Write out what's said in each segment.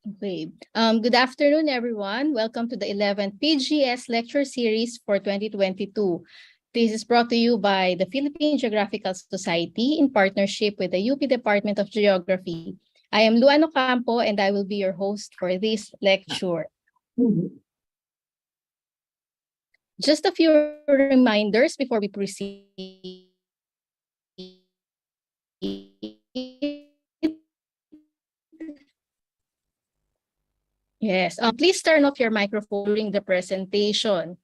Okay. Good afternoon, everyone. Welcome to the 11th PGS Lecture Series for 2022. This is brought to you by the Philippine Geographical Society in partnership with the UP Department of Geography. I am Luan Ocampo and I will be your host for this lecture. Just a few reminders before we proceed. Yes, please turn off your microphone during the presentation.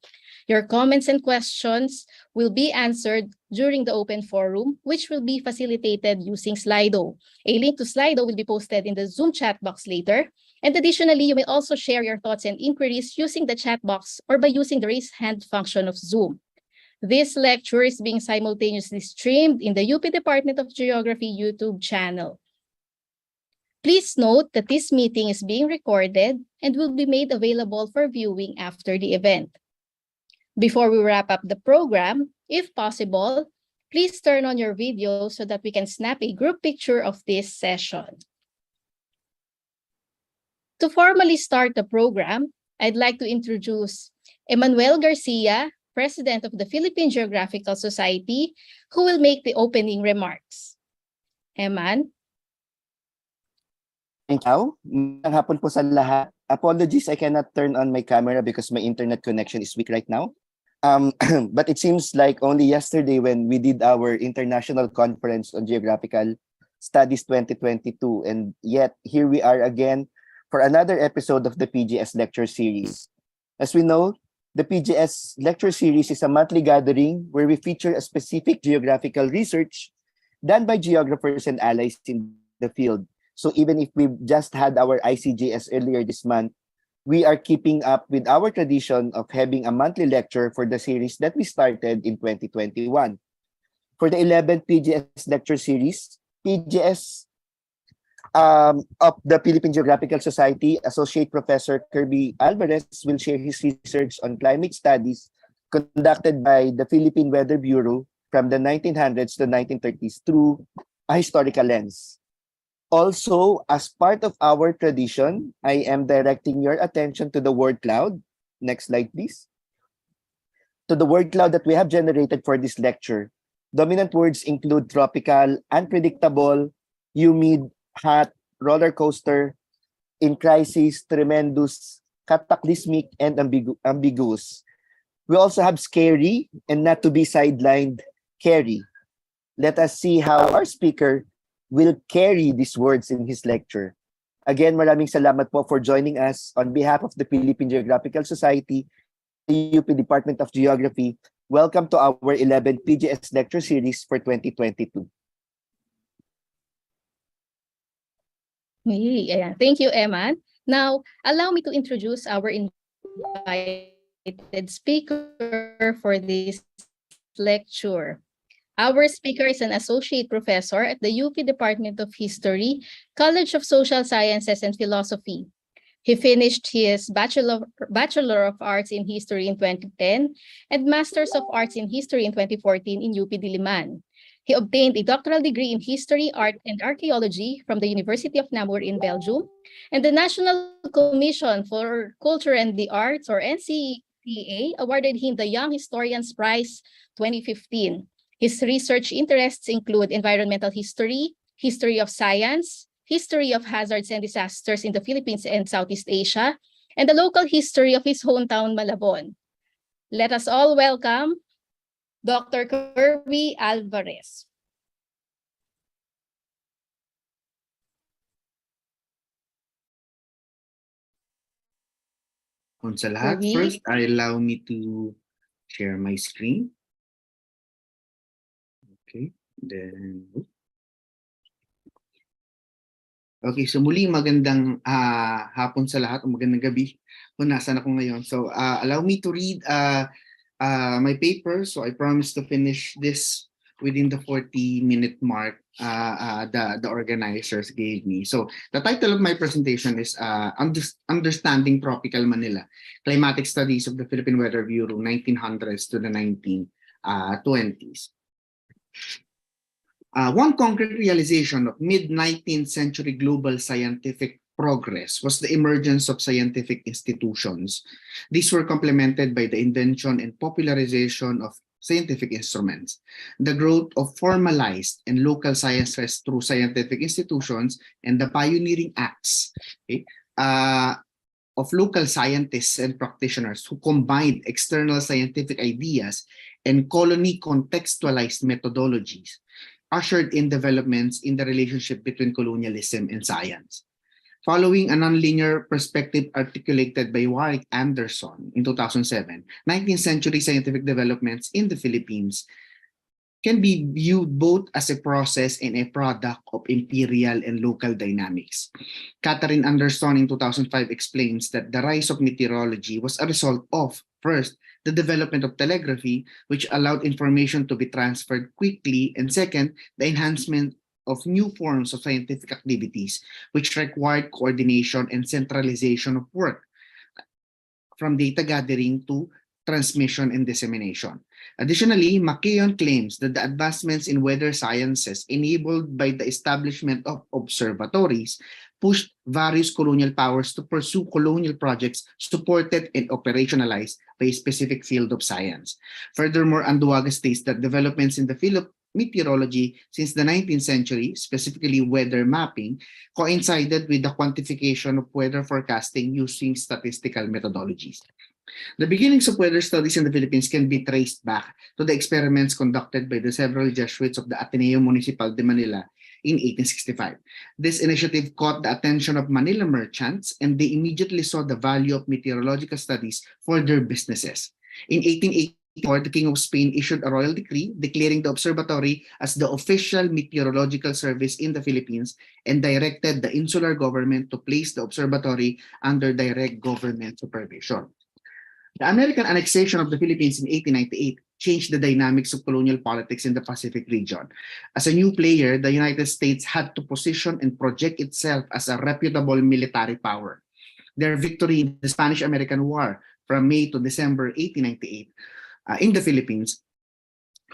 Your comments and questions will be answered during the open forum, which will be facilitated using Slido. A link to Slido will be posted in the Zoom chat box later. And additionally, you may also share your thoughts and inquiries using the chat box or by using the raise hand function of Zoom. This lecture is being simultaneously streamed in the UP Department of Geography YouTube channel. Please note that this meeting is being recorded and will be made available for viewing after the event. Before we wrap up the program, if possible, please turn on your video so that we can snap a group picture of this session. To formally start the program, I'd like to introduce Emmanuel Garcia, President of the Philippine Geographical Society, who will make the opening remarks. Eman? Thank you. Magandang hapon po sa lahat. Apologies, I cannot turn on my camera because my internet connection is weak right now. But it seems like only yesterday when we did our international conference on geographical studies 2022, and yet here we are again for another episode of the PGS Lecture Series. As we know, the PGS Lecture Series is a monthly gathering where we feature a specific geographical research done by geographers and allies in the field. So even if we just had our ICGS earlier this month, we are keeping up with our tradition of having a monthly lecture for the series that we started in 2021. For the 11th PGS Lecture Series, PGS of the Philippine Geographical Society, Associate Professor Kerby Alvarez will share his research on climate studies conducted by the Philippine Weather Bureau from the 1900s to 1930s through a historical lens. Also, as part of our tradition, I am directing your attention to the word cloud. Next slide, please. To the word cloud that we have generated for this lecture. Dominant words include tropical, unpredictable, humid, hot, roller coaster, in crisis, tremendous, cataclysmic, and ambiguous. We also have scary and not to be sidelined, carry. Let us see how our speaker will carry these words in his lecture. Again, maraming salamat po for joining us on behalf of the Philippine Geographical Society, the UP Department of Geography. Welcome to our 11th PGS Lecture Series for 2022. Thank you, Eman. Now, allow me to introduce our invited speaker for this lecture. Our speaker is an associate professor at the UP Department of History, College of Social Sciences and Philosophy. He finished his Bachelor of Arts in History in 2010 and Masters of Arts in History in 2014 in UP Diliman. He obtained a doctoral degree in History, Art, and Archaeology from the University of Namur in Belgium, and the National Commission for Culture and the Arts, or NCCA, awarded him the Young Historians Prize 2015. His research interests include environmental history, history of science, history of hazards and disasters in the Philippines and Southeast Asia, and the local history of his hometown, Malabon. Let us all welcome Dr. Kerby Alvarez. Sa lahat, first, allow me to share my screen. Okay, then... Okay, so muli magandang hapon sa lahat o magandang gabi kung nasaan ako ngayon. So allow me to read my paper. So I promise to finish this within the 40-minute mark the organizers gave me. So the title of my presentation is Understanding Tropical Manila, Climatic Studies of the Philippine Weather Bureau, 1900s to the 1920s. One concrete realization of mid-19th century global scientific progress was the emergence of scientific institutions. These were complemented by the invention and popularization of scientific instruments. The growth of formalized and local sciences through scientific institutions and the pioneering acts, okay, of local scientists and practitioners who combined external scientific ideas and colony contextualized methodologies ushered in developments in the relationship between colonialism and science. Following a nonlinear perspective articulated by Warwick Anderson in 2007, 19th century scientific developments in the Philippines can be viewed both as a process and a product of imperial and local dynamics. Catherine Anderson in 2005 explains that the rise of meteorology was a result of, first, the development of telegraphy, which allowed information to be transferred quickly, and second, the enhancement of new forms of scientific activities, which required coordination and centralization of work, from data gathering to transmission and dissemination. Additionally, McKeown claims that the advancements in weather sciences enabled by the establishment of observatories pushed various colonial powers to pursue colonial projects supported and operationalized by a specific field of science. Furthermore, Anduaga states that developments in the field of meteorology since the 19th century, specifically weather mapping, coincided with the quantification of weather forecasting using statistical methodologies. The beginnings of weather studies in the Philippines can be traced back to the experiments conducted by the several Jesuits of the Ateneo Municipal de Manila in 1865. This initiative caught the attention of Manila merchants, and they immediately saw the value of meteorological studies for their businesses. In 1884, the King of Spain issued a royal decree declaring the observatory as the official meteorological service in the Philippines and directed the insular government to place the observatory under direct government supervision. The American annexation of the Philippines in 1898 changed the dynamics of colonial politics in the Pacific region. As a new player, the United States had to position and project itself as a reputable military power. Their victory in the Spanish-American War from May to December 1898 in the Philippines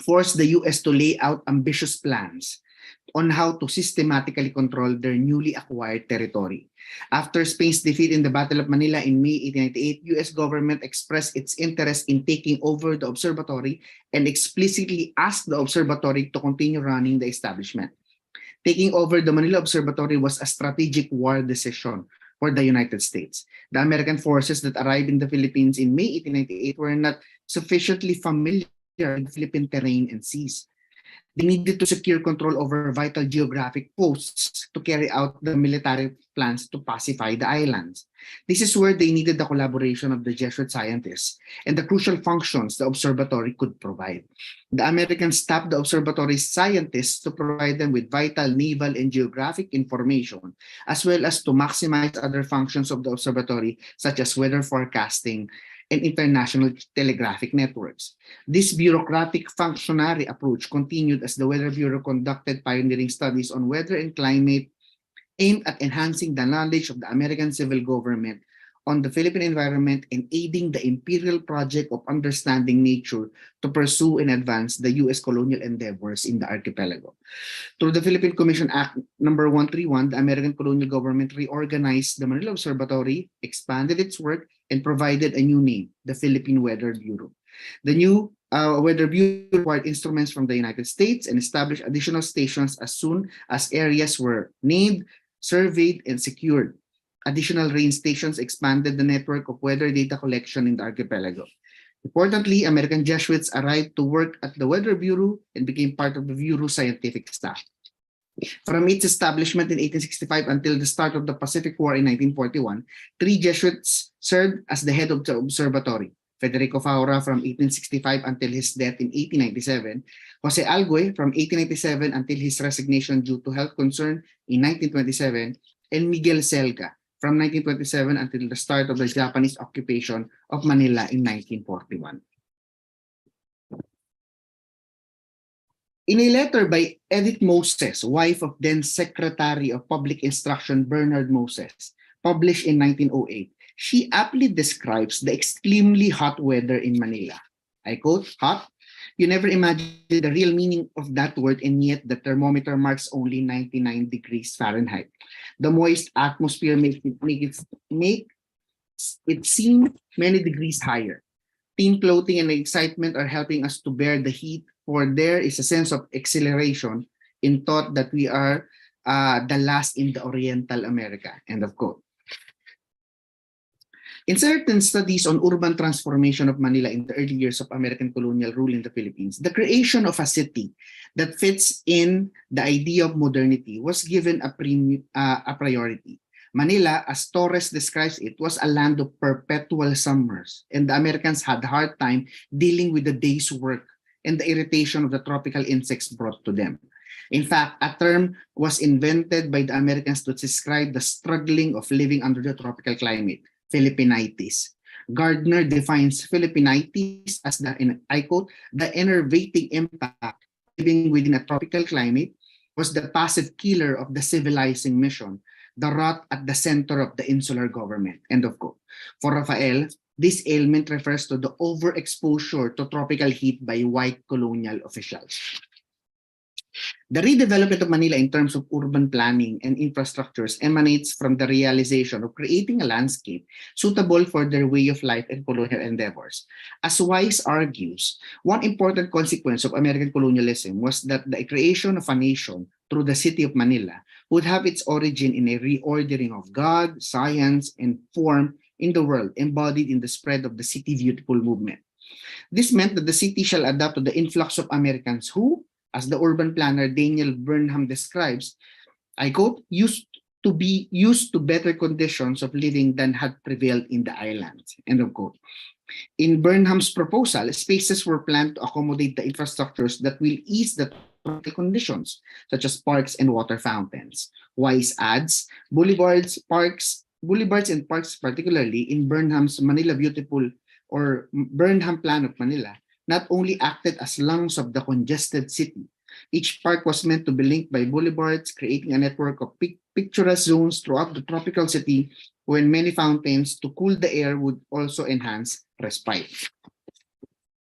forced the US to lay out ambitious plans on how to systematically control their newly acquired territory. After Spain's defeat in the Battle of Manila in May 1898, US government expressed its interest in taking over the observatory and explicitly asked the observatory to continue running the establishment. Taking over the Manila Observatory was a strategic war decision for the United States. The American forces that arrived in the Philippines in May 1898 were not sufficiently familiar with Philippine terrain and seas. They needed to secure control over vital geographic posts to carry out the military plans to pacify the islands. This is where they needed the collaboration of the Jesuit scientists and the crucial functions the observatory could provide. The Americans tapped the observatory's scientists to provide them with vital naval and geographic information, as well as to maximize other functions of the observatory, such as weather forecasting and international telegraphic networks. This bureaucratic functionary approach continued as the Weather Bureau conducted pioneering studies on weather and climate aimed at enhancing the knowledge of the American civil government on the Philippine environment and aiding the imperial project of understanding nature to pursue and advance the U.S. colonial endeavors in the archipelago. Through the Philippine Commission Act No. 131, the American colonial government reorganized the Manila Observatory, expanded its work, and provided a new name, the Philippine Weather Bureau. The new Weather Bureau acquired instruments from the United States and established additional stations as soon as areas were named, surveyed, and secured. Additional rain stations expanded the network of weather data collection in the archipelago. Importantly, American Jesuits arrived to work at the Weather Bureau and became part of the Bureau's scientific staff. From its establishment in 1865 until the start of the Pacific War in 1941, 3 Jesuits served as the head of the observatory. Federico Faura from 1865 until his death in 1897, Jose Algoy from 1897 until his resignation due to health concern in 1927, and Miguel Salga from 1927 until the start of the Japanese occupation of Manila in 1941. In a letter by Edith Moses, wife of then Secretary of Public Instruction Bernard Moses, published in 1908, she aptly describes the extremely hot weather in Manila. I quote, "Hot, You never imagine the real meaning of that word, and yet the thermometer marks only 99 degrees Fahrenheit. The moist atmosphere makes it seem many degrees higher. Team clothing and excitement are helping us to bear the heat, for there is a sense of exhilaration in thought that we are the last in the Oriental America. End of quote. In certain studies on urban transformation of Manila in the early years of American colonial rule in the Philippines, the creation of a city that fits in the idea of modernity was given a priority. Manila, as Torres describes it, was a land of perpetual summers, and the Americans had a hard time dealing with the day's work and the irritation of the tropical insects brought to them. In fact, a term was invented by the Americans to describe the struggling of living under the tropical climate: Philippinitis. Gardner defines Philippinitis as the, and I quote, the enervating impact living within a tropical climate was the passive killer of the civilizing mission, the rot at the center of the insular government. End of quote. For Rafael, this ailment refers to the overexposure to tropical heat by white colonial officials. The redevelopment of Manila in terms of urban planning and infrastructures emanates from the realization of creating a landscape suitable for their way of life and colonial endeavors. As Wise argues, one important consequence of American colonialism was that the creation of a nation through the city of Manila would have its origin in a reordering of God, science, and form in the world, embodied in the spread of the City Beautiful movement. This meant that the city shall adapt to the influx of Americans who, as the urban planner Daniel Burnham describes, I quote, used to better conditions of living than had prevailed in the islands, end of quote. In Burnham's proposal, spaces were planned to accommodate the infrastructures that will ease the conditions, such as parks and water fountains. Wise adds, boulevards and parks, particularly in Burnham's Manila Beautiful or Burnham Plan of Manila, not only acted as lungs of the congested city. Each park was meant to be linked by boulevards, creating a network of picturesque zones throughout the tropical city, when many fountains to cool the air would also enhance respite.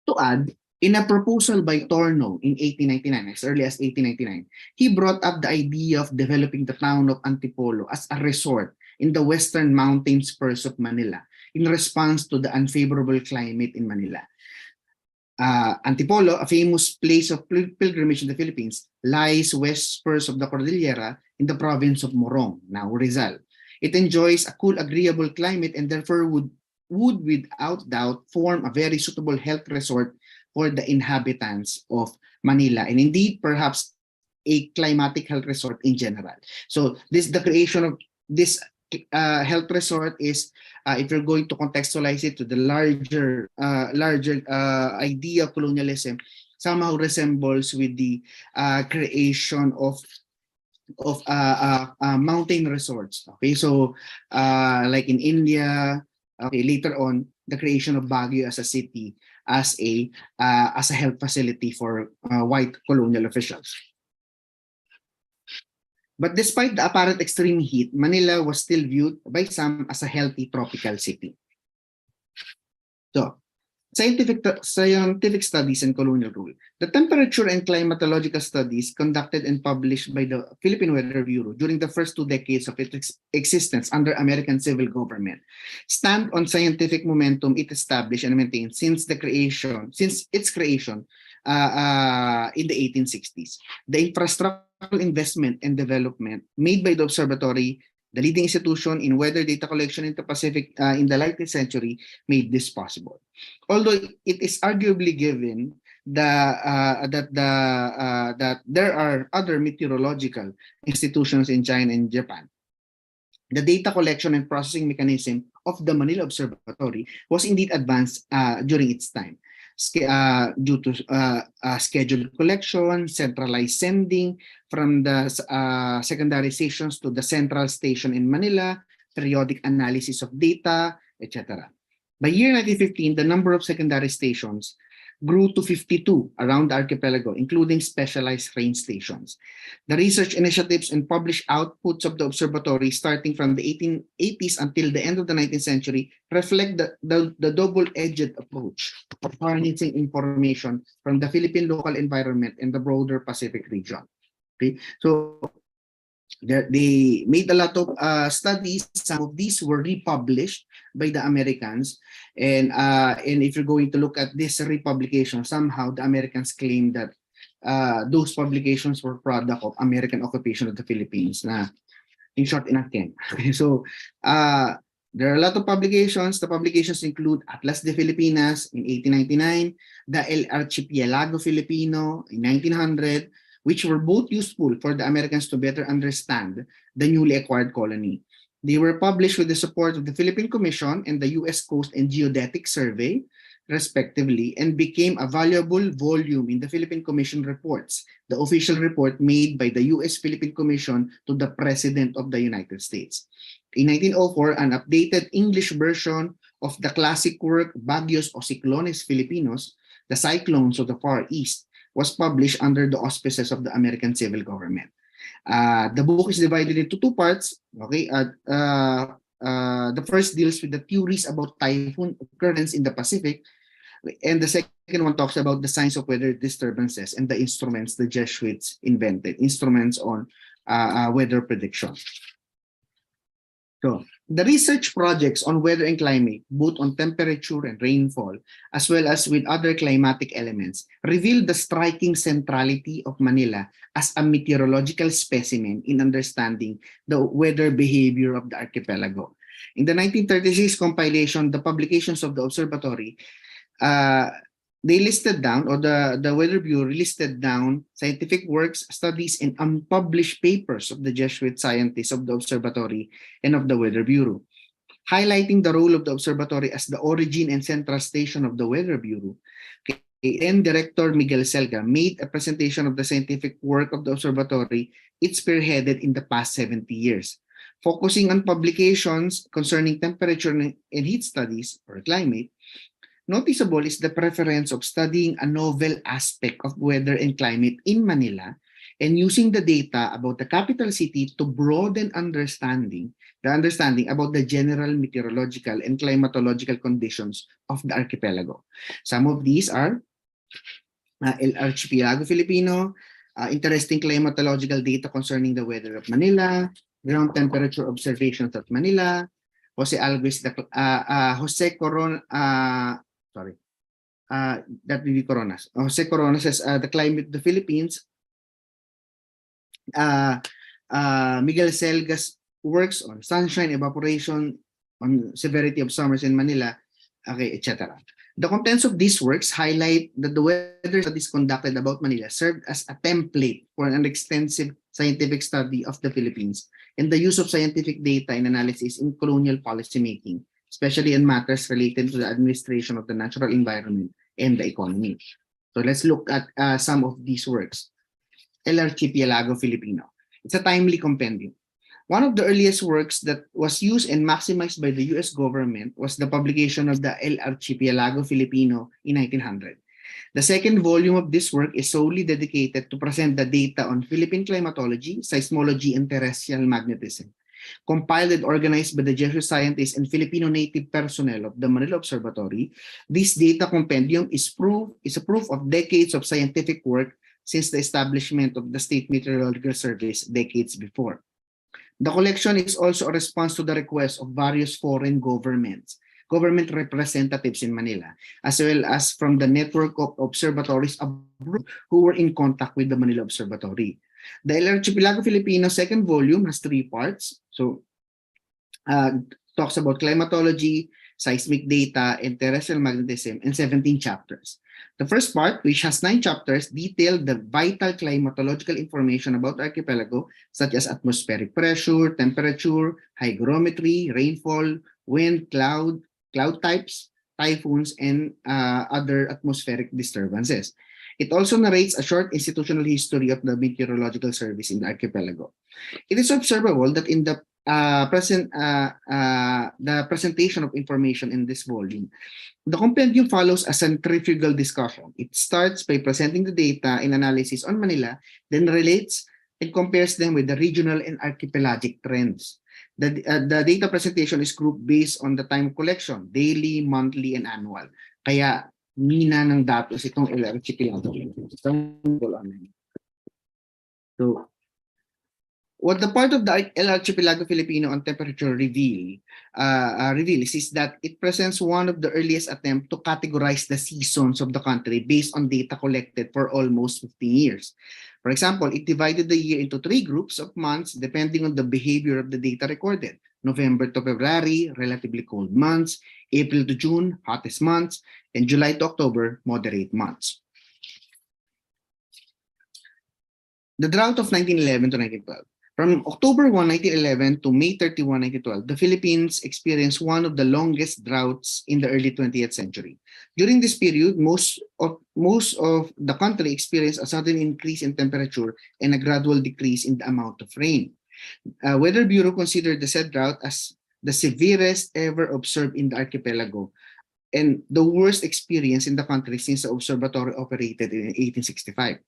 To add, in a proposal by Tornow in 1899, as early as 1899, he brought up the idea of developing the town of Antipolo as a resort in the western mountain spurs of Manila in response to the unfavorable climate in Manila. Antipolo, a famous place of pilgrimage in the Philippines, lies west spurs of the Cordillera in the province of Morong, now Rizal. It enjoys a cool, agreeable climate and therefore would without doubt form a very suitable health resort for the inhabitants of Manila, and indeed perhaps a climatic health resort in general. So the creation of this health resort is, if you're going to contextualize it to the larger idea of colonialism, somehow resembles with the creation of mountain resorts. Okay, so like in India, okay, later on the creation of Baguio as a city, as a health facility for white colonial officials. But despite the apparent extreme heat, Manila was still viewed by some as a healthy tropical city. So, scientific studies and colonial rule. The temperature and climatological studies conducted and published by the Philippine Weather Bureau during the first 2 decades of its existence under American civil government stand on scientific momentum it established and maintained since its creation in the 1860s. The infrastructural investment and development made by the observatory, the leading institution in weather data collection in the Pacific in the 19th century, made this possible. Although it is arguably given that there are other meteorological institutions in China and Japan, the data collection and processing mechanism of the Manila Observatory was indeed advanced during its time. Due to scheduled collection, centralized sending from the secondary stations to the central station in Manila, periodic analysis of data, etc. By year 1915, the number of secondary stations grew to 52 around the archipelago, including specialized rain stations. The research initiatives and published outputs of the observatory starting from the 1880s until the end of the 19th century reflect the double-edged approach of harnessing information from the Philippine local environment and the broader Pacific region. Okay, so they made a lot of studies. Some of these were republished by the Americans, and if you're going to look at this republication, somehow the Americans claim that those publications were product of American occupation of the Philippines. Na, in short, inakin. So there are a lot of publications. The publications include Atlas de Filipinas in 1899, the LRTPO Filipino in 1900, which were both useful for the Americans to better understand the newly acquired colony. They were published with the support of the Philippine Commission and the U.S. Coast and Geodetic Survey, respectively, and became a valuable volume in the Philippine Commission reports, the official report made by the U.S. Philippine Commission to the President of the United States. In 1904, an updated English version of the classic work Bagyos o Ciclones Filipinos, the Cyclones of the Far East, was published under the auspices of the American civil government. The book is divided into two parts. Okay, the first deals with the theories about typhoon occurrence in the Pacific, and the second one talks about the science of weather disturbances and the instruments the Jesuits invented, instruments on weather prediction. So, the research projects on weather and climate, both on temperature and rainfall, as well as with other climatic elements, reveal the striking centrality of Manila as a meteorological specimen in understanding the weather behavior of the archipelago. In the 1936 compilation, the publications of the observatory, they listed down, or the Weather Bureau listed down scientific works, studies, and unpublished papers of the Jesuit scientists of the observatory and of the Weather Bureau. Highlighting the role of the observatory as the origin and central station of the Weather Bureau, then Director Miguel Salga made a presentation of the scientific work of the observatory it spearheaded in the past 70 years, focusing on publications concerning temperature and heat studies, or climate. Noticeable is the preference of studying a novel aspect of weather and climate in Manila and using the data about the capital city to broaden the understanding about the general meteorological and climatological conditions of the archipelago. Some of these are El Archipelago Filipino, interesting climatological data concerning the weather of Manila, ground temperature observations of Manila, Jose Alves, that will be Coronas. Jose Corona says the climate of the Philippines. Miguel Salga's works on sunshine, evaporation, on severity of summers in Manila, okay, etc. The contents of these works highlight that the weather studies conducted about Manila served as a template for an extensive scientific study of the Philippines and the use of scientific data and analysis in colonial policymaking, especially in matters related to the administration of the natural environment and the economy. So let's look at some of these works. El Archipelago Filipino. It's a timely compendium. One of the earliest works that was used and maximized by the US government was the publication of the El Archipelago Filipino in 1900. The second volume of this work is solely dedicated to present the data on Philippine climatology, seismology, and terrestrial magnetism. Compiled and organized by the Jesuit scientists and Filipino native personnel of the Manila Observatory, this data compendium is a proof of decades of scientific work since the establishment of the State Meteorological Service decades before. The collection is also a response to the request of various foreign government representatives in Manila, as well as from the network of observatories abroad who were in contact with the Manila Observatory. The El Archipelago Filipino second volume has 3 parts. So, talks about climatology, seismic data, and terrestrial magnetism, and 17 chapters. The first part, which has 9 chapters, detailed the vital climatological information about the archipelago, such as atmospheric pressure, temperature, hygrometry, rainfall, wind, cloud types, typhoons, and other atmospheric disturbances. It also narrates a short institutional history of the Meteorological Service in the archipelago. It is observable that in the the presentation of information in this volume. The compendium follows a centrifugal discussion. It starts by presenting the data and analysis on Manila, then relates and compares them with the regional and archipelagic trends. The data presentation is grouped based on the time of collection, daily, monthly, and annual. Kaya mina ng datos itong LRTPO. So, what the part of the LRTPO Filipino on temperature reveals is that it presents one of the earliest attempts to categorize the seasons of the country based on data collected for almost 15 years. For example, it divided the year into 3 groups of months depending on the behavior of the data recorded. November to February, relatively cold months, April to June, hottest months, and July to October, moderate months. The drought of 1911 to 1912. From October 1, 1911 to May 31, 1912, the Philippines experienced one of the longest droughts in the early 20th century. During this period, most of the country experienced a sudden increase in temperature and a gradual decrease in the amount of rain. Weather Bureau considered the said drought as the severest ever observed in the archipelago and the worst experience in the country since the observatory operated in 1865.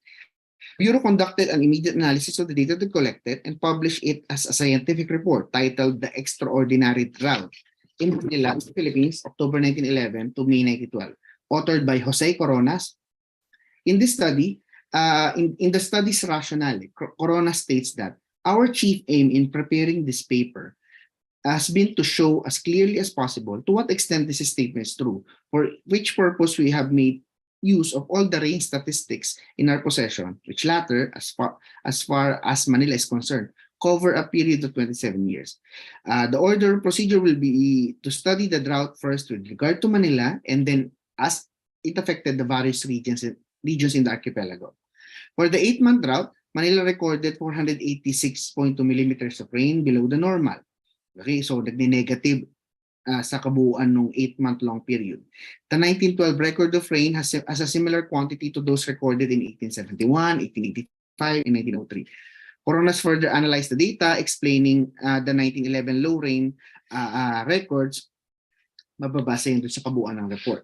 Bureau conducted an immediate analysis of the data they collected and published it as a scientific report titled The Extraordinary Drought in Manila, Philippines, October 1911 to May 1912, authored by Jose Coronas. In this study, in the study's rationale, Coronas states that our chief aim in preparing this paper has been to show as clearly as possible to what extent this statement is true, for which purpose we have made use of all the rain statistics in our possession, which latter, as far as Manila is concerned, cover a period of 27 years. The order procedure will be to study the drought first with regard to Manila, and then as it affected the various regions in the archipelago. For the 8-month drought, Manila recorded 486.2 millimeters of rain below the normal. Okay, so nagni-negative sa kabuuan ng 8-month-long period. The 1912 record of rain has a similar quantity to those recorded in 1871, 1885, and 1903. Coronas further analyzed the data, explaining the 1911 low rain records. Mababasa yun sa kabuuan ng report.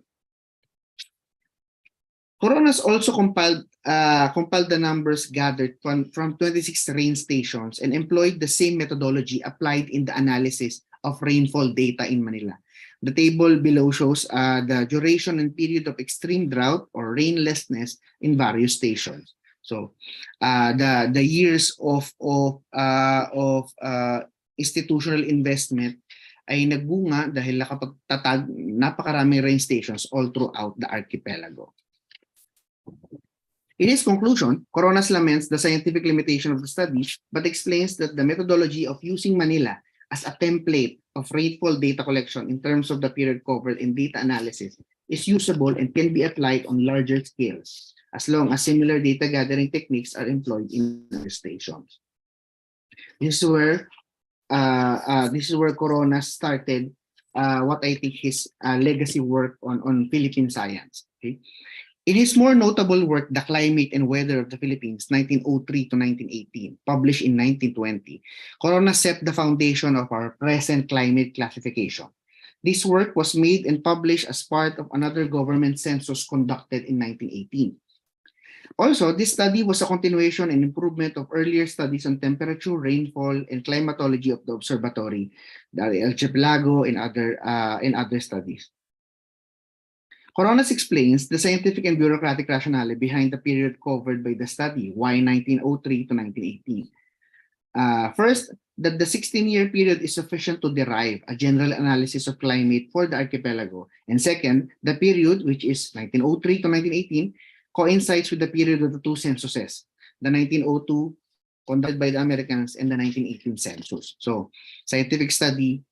Coronas also compiled the numbers gathered from 26 rain stations and employed the same methodology applied in the analysis of rainfall data in Manila. The table below shows the duration and period of extreme drought or rainlessness in various stations. So the years of institutional investment ay nagbunga dahil nakapagtatag napakaraming rain stations all throughout the archipelago. In his conclusion, Coronas laments the scientific limitation of the study, but explains that the methodology of using Manila as a template of rainfall data collection in terms of the period covered in data analysis is usable and can be applied on larger scales, as long as similar data gathering techniques are employed in other stations. This is where Coronas started what I think his legacy work on Philippine science. Okay? In his more notable work, The Climate and Weather of the Philippines, 1903 to 1918, published in 1920, Coronas set the foundation of our present climate classification. This work was made and published as part of another government census conducted in 1918. Also, this study was a continuation and improvement of earlier studies on temperature, rainfall, and climatology of the observatory, the archipelago, and other studies. Coronas explains the scientific and bureaucratic rationale behind the period covered by the study, why 1903 to 1918. First, that the 16-year period is sufficient to derive a general analysis of climate for the archipelago. And second, the period, which is 1903 to 1918, coincides with the period of the two censuses, the 1902 conducted by the Americans and the 1918 census. So, scientific study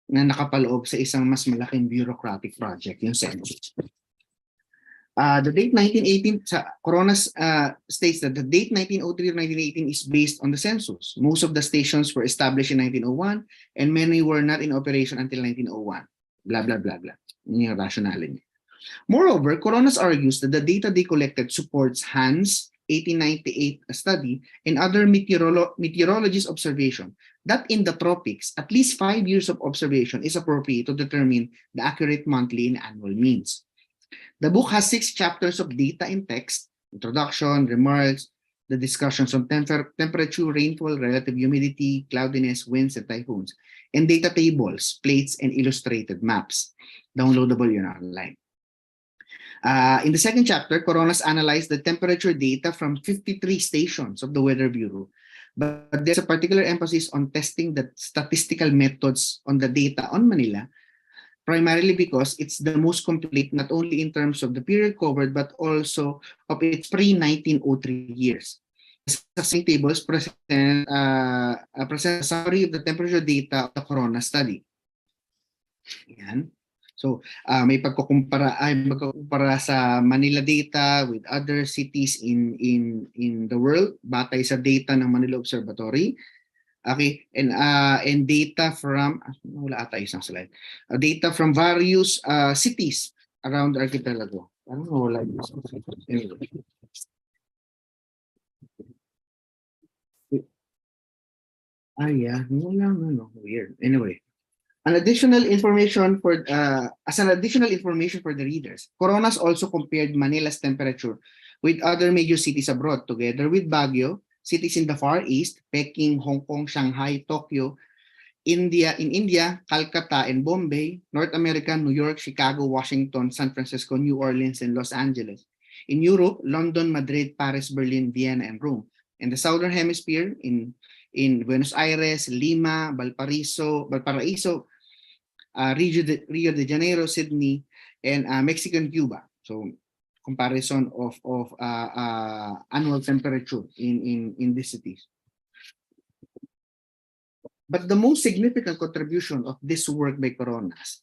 na nakapaloob sa isang mas malaking bureaucratic project, yung census. The date 1918, Coronas states that the date 1903 to 1918 is based on the census. Most of the stations were established in 1901 and many were not in operation until 1901. Blah, blah, blah, blah. Yun yung rationale niya. Moreover, Coronas argues that the data they collected supports Hans' 1898 study and other meteorologists' observation that in the tropics, at least 5 years of observation is appropriate to determine the accurate monthly and annual means. The book has 6 chapters of data and text, introduction, remarks, the discussions on temperature, rainfall, relative humidity, cloudiness, winds, and typhoons, and data tables, plates, and illustrated maps. Downloadable yun online. In the second chapter, Coronas analyzed the temperature data from 53 stations of the Weather Bureau, but there's a particular emphasis on testing the statistical methods on the data on Manila, primarily because it's the most complete not only in terms of the period covered but also of its pre-1903 years. The succinct tables present a summary of the temperature data of the Corona study. Yan. So may magkukumpara sa Manila data with other cities in the world batay sa data ng Manila Observatory. Okay, and data from wala ata isang slide. Data from various cities around the archipelago. I don't know, like this. Anyway. Yeah, no, weird. Anyway. As an additional information for the readers, Coronas also compared Manila's temperature with other major cities abroad, together with Baguio, cities in the Far East, Peking, Hong Kong, Shanghai, Tokyo, in India, Calcutta and Bombay, North America, New York, Chicago, Washington, San Francisco, New Orleans, and Los Angeles. In Europe, London, Madrid, Paris, Berlin, Vienna, and Rome. In the Southern Hemisphere, in Buenos Aires, Lima, Valparaiso, Rio de Janeiro, Sydney, and Mexico and Cuba. So comparison of annual temperature in these cities. But the most significant contribution of this work by Coronas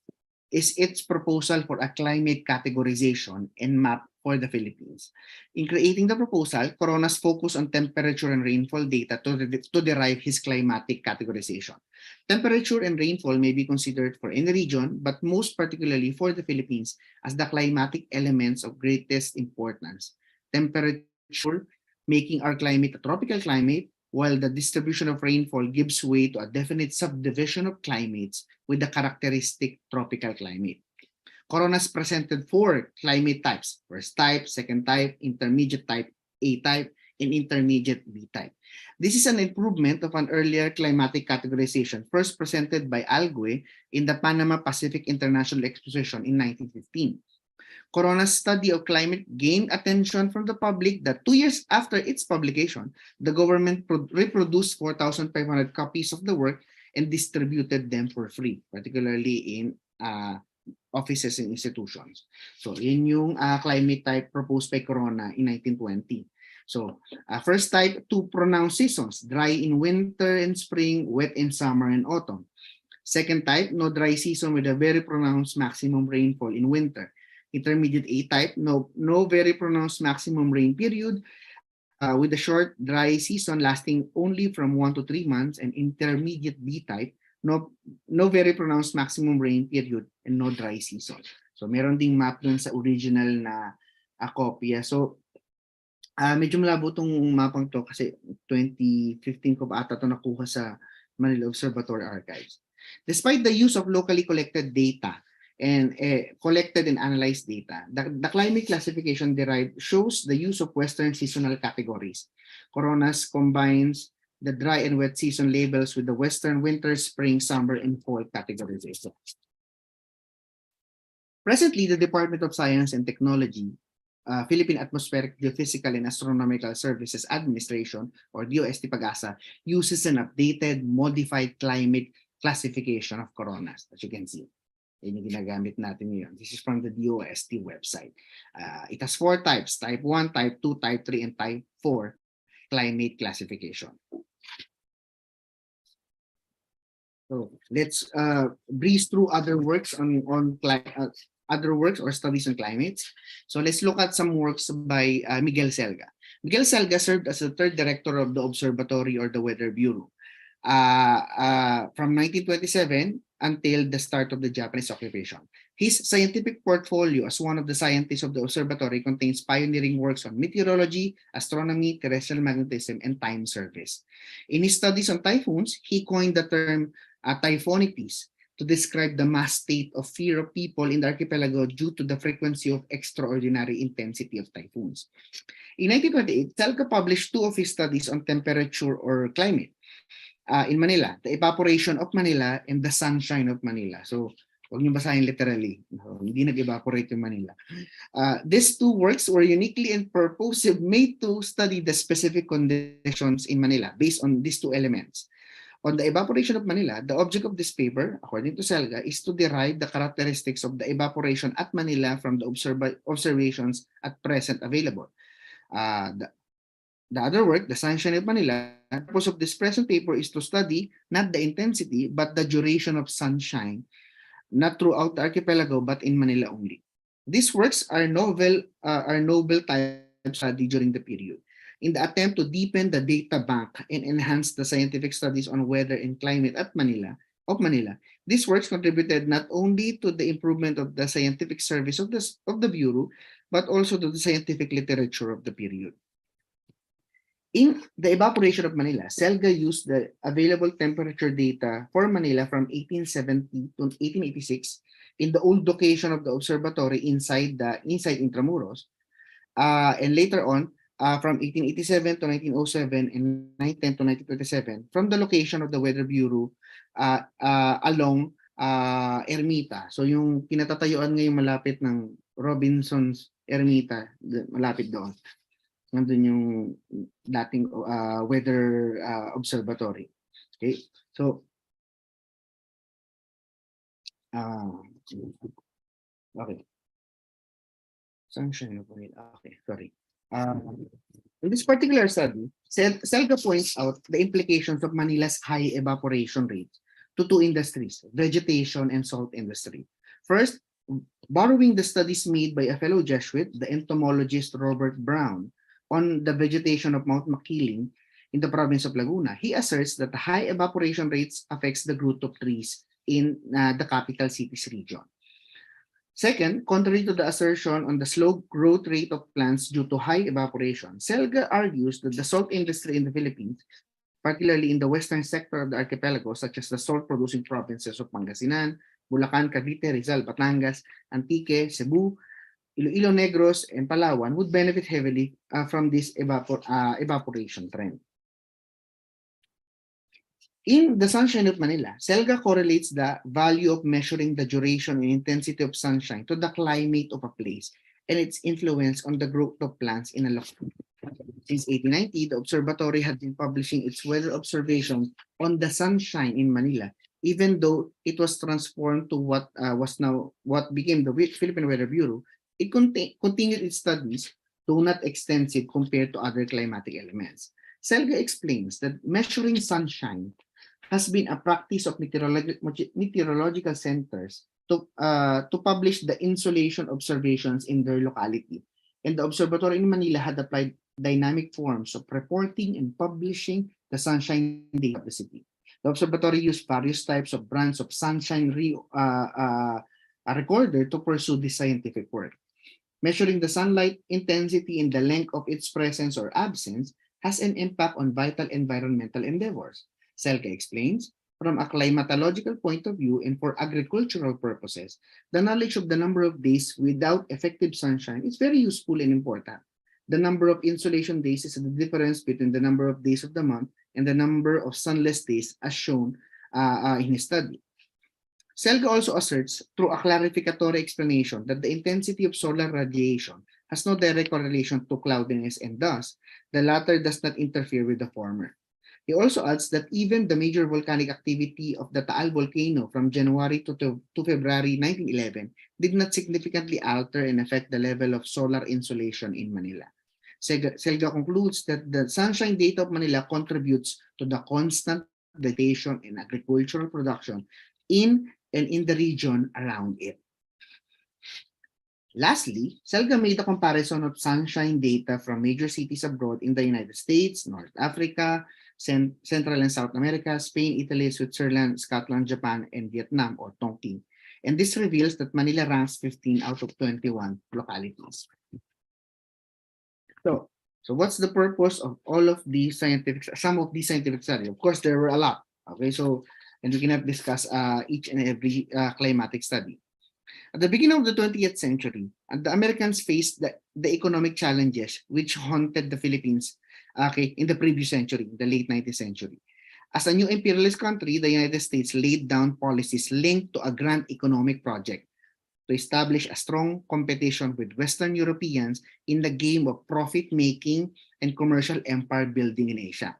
is its proposal for a climate categorization and map for the Philippines. In creating the proposal, Coronas focused on temperature and rainfall data to derive his climatic categorization. Temperature and rainfall may be considered for any region, but most particularly for the Philippines as the climatic elements of greatest importance. Temperature making our climate a tropical climate, while the distribution of rainfall gives way to a definite subdivision of climates with the characteristic tropical climate. Coronas presented 4 climate types: first type, second type, intermediate type A type, and intermediate B type. This is an improvement of an earlier climatic categorization first presented by Algue in the Panama Pacific International Exposition in 1915. Corona's study of climate gained attention from the public that 2 years after its publication, the government reproduced 4,500 copies of the work and distributed them for free, particularly in offices and institutions. So yun yung climate type proposed by Corona in 1920. So first type, 2 pronounced seasons, dry in winter and spring, wet in summer and autumn. Second type, no dry season with a very pronounced maximum rainfall in winter. Intermediate A type, no very pronounced maximum rain period with a short dry season lasting only from 1 to 3 months. And intermediate B type, no very pronounced maximum rain period and no dry season. So meron ding map dun sa original na kopya. So medyo malabo tong mapang to kasi 2015 ko ba ata to nakuha sa Manila Observatory Archives. Despite the use of locally collected data and collected and analyzed data, the climate classification derived shows the use of Western seasonal categories. Coronas combines the dry and wet season labels with the Western winter, spring, summer, and fall categorization. Presently, the Department of Science and Technology, Philippine Atmospheric, Geophysical, and Astronomical Services Administration, or DOST PAGASA, uses an updated, modified climate classification of coronas, as you can see. Yun yung ginagamit natin ngayon. This is from the DOST website. It has 4 types, type 1, type 2, type 3, and type 4 climate classification. So let's breeze through other works other works or studies on climates. So let's look at some works by Miguel Salga. Miguel Salga served as the 3rd director of the Observatory or the Weather Bureau. From 1927 until the start of the Japanese occupation. His scientific portfolio as one of the scientists of the observatory contains pioneering works on meteorology, astronomy, terrestrial magnetism, and time service. In his studies on typhoons, he coined the term typhonitis to describe the mass state of fear of people in the archipelago due to the frequency of extraordinary intensity of typhoons. In 1928, Salga published 2 of his studies on temperature or climate in Manila, the evaporation of Manila and the sunshine of Manila. So, huwag niyo basahin literally. Hindi nag-evaporate yung Manila. These 2 works were uniquely and purposely made to study the specific conditions in Manila based on these 2 elements. On the evaporation of Manila, the object of this paper, according to Salga, is to derive the characteristics of the evaporation at Manila from the observations at present available. The other work, the sunshine of Manila, the purpose of this present paper is to study not the intensity but the duration of sunshine, not throughout the archipelago but in Manila only. These works are noble type study during the period. In the attempt to deepen the data bank and enhance the scientific studies on weather and climate at Manila, these works contributed not only to the improvement of the scientific service of the Bureau, but also to the scientific literature of the period. In the evaporation of Manila, Salga used the available temperature data for Manila from 1870 to 1886 in the old location of the observatory inside Intramuros, and later on, from 1887 to 1907 and 1910 to 1927 from the location of the Weather Bureau along Ermita. So yung kinatatayuan ngayon malapit ng Robinson's Ermita, malapit doon. Nandun yung dating weather observatory. Okay? So okay. Sunshine of Manila. Okay, sorry. In this particular study, Salga points out the implications of Manila's high evaporation rates to 2 industries, vegetation and salt industry. First, borrowing the studies made by a fellow Jesuit, the entomologist Robert Brown, on the vegetation of Mount Makiling in the province of Laguna, he asserts that the high evaporation rates affects the growth of trees in the capital city's region. Second, contrary to the assertion on the slow growth rate of plants due to high evaporation, Salga argues that the salt industry in the Philippines, particularly in the western sector of the archipelago, such as the salt-producing provinces of Pangasinan, Bulacan, Cavite, Rizal, Batangas, Antique, Cebu, Iloilo, Negros, and Palawan, would benefit heavily from this evaporation trend. In the sunshine of Manila, Salga correlates the value of measuring the duration and intensity of sunshine to the climate of a place and its influence on the growth of plants in a location. Since 1890, the observatory had been publishing its weather observations on the sunshine in Manila, even though it was transformed to what became the Philippine Weather Bureau. It continued its studies, though not extensive compared to other climatic elements. Salga explains that measuring sunshine has been a practice of meteorological centers to publish the insolation observations in their locality. And the observatory in Manila had applied dynamic forms of reporting and publishing the sunshine data of the city. The observatory used various types of brands of sunshine recorder to pursue this scientific work. Measuring the sunlight intensity and the length of its presence or absence has an impact on vital environmental endeavors. Salga explains, from a climatological point of view and for agricultural purposes, the knowledge of the number of days without effective sunshine is very useful and important. The number of insolation days is the difference between the number of days of the month and the number of sunless days as shown in his study. Salga also asserts, through a clarificatory explanation, that the intensity of solar radiation has no direct correlation to cloudiness and thus, the latter does not interfere with the former. He also adds that even the major volcanic activity of the Taal volcano from January to February 1911 did not significantly alter and affect the level of solar insolation in Manila. Salga concludes that the sunshine data of Manila contributes to the constant vegetation and agricultural production in and in the region around it. Lastly, Salga made a comparison of sunshine data from major cities abroad in the United States, North Africa, Central and South America, Spain, Italy, Switzerland, Scotland, Japan, and Vietnam, or Tonkin. And this reveals that Manila ranks 15 out of 21 localities. So what's the purpose of all of these some of these scientific studies? Of course, there were a lot. Okay, so, and we cannot discuss each and every climatic study. At the beginning of the 20th century, the Americans faced the economic challenges which haunted the Philippines in the previous century, the late 19th century. As a new imperialist country, the United States laid down policies linked to a grand economic project to establish a strong competition with Western Europeans in the game of profit-making and commercial empire building in Asia.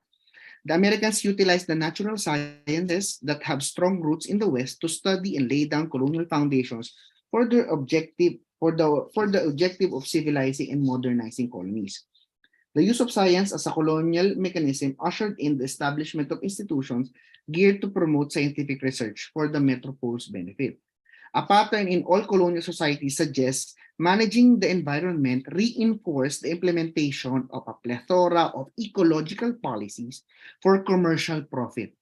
The Americans utilized the natural sciences that have strong roots in the West to study and lay down colonial foundations for the objective of civilizing and modernizing colonies. The use of science as a colonial mechanism ushered in the establishment of institutions geared to promote scientific research for the metropole's benefit. A pattern in all colonial societies suggests managing the environment reinforced the implementation of a plethora of ecological policies for commercial profit.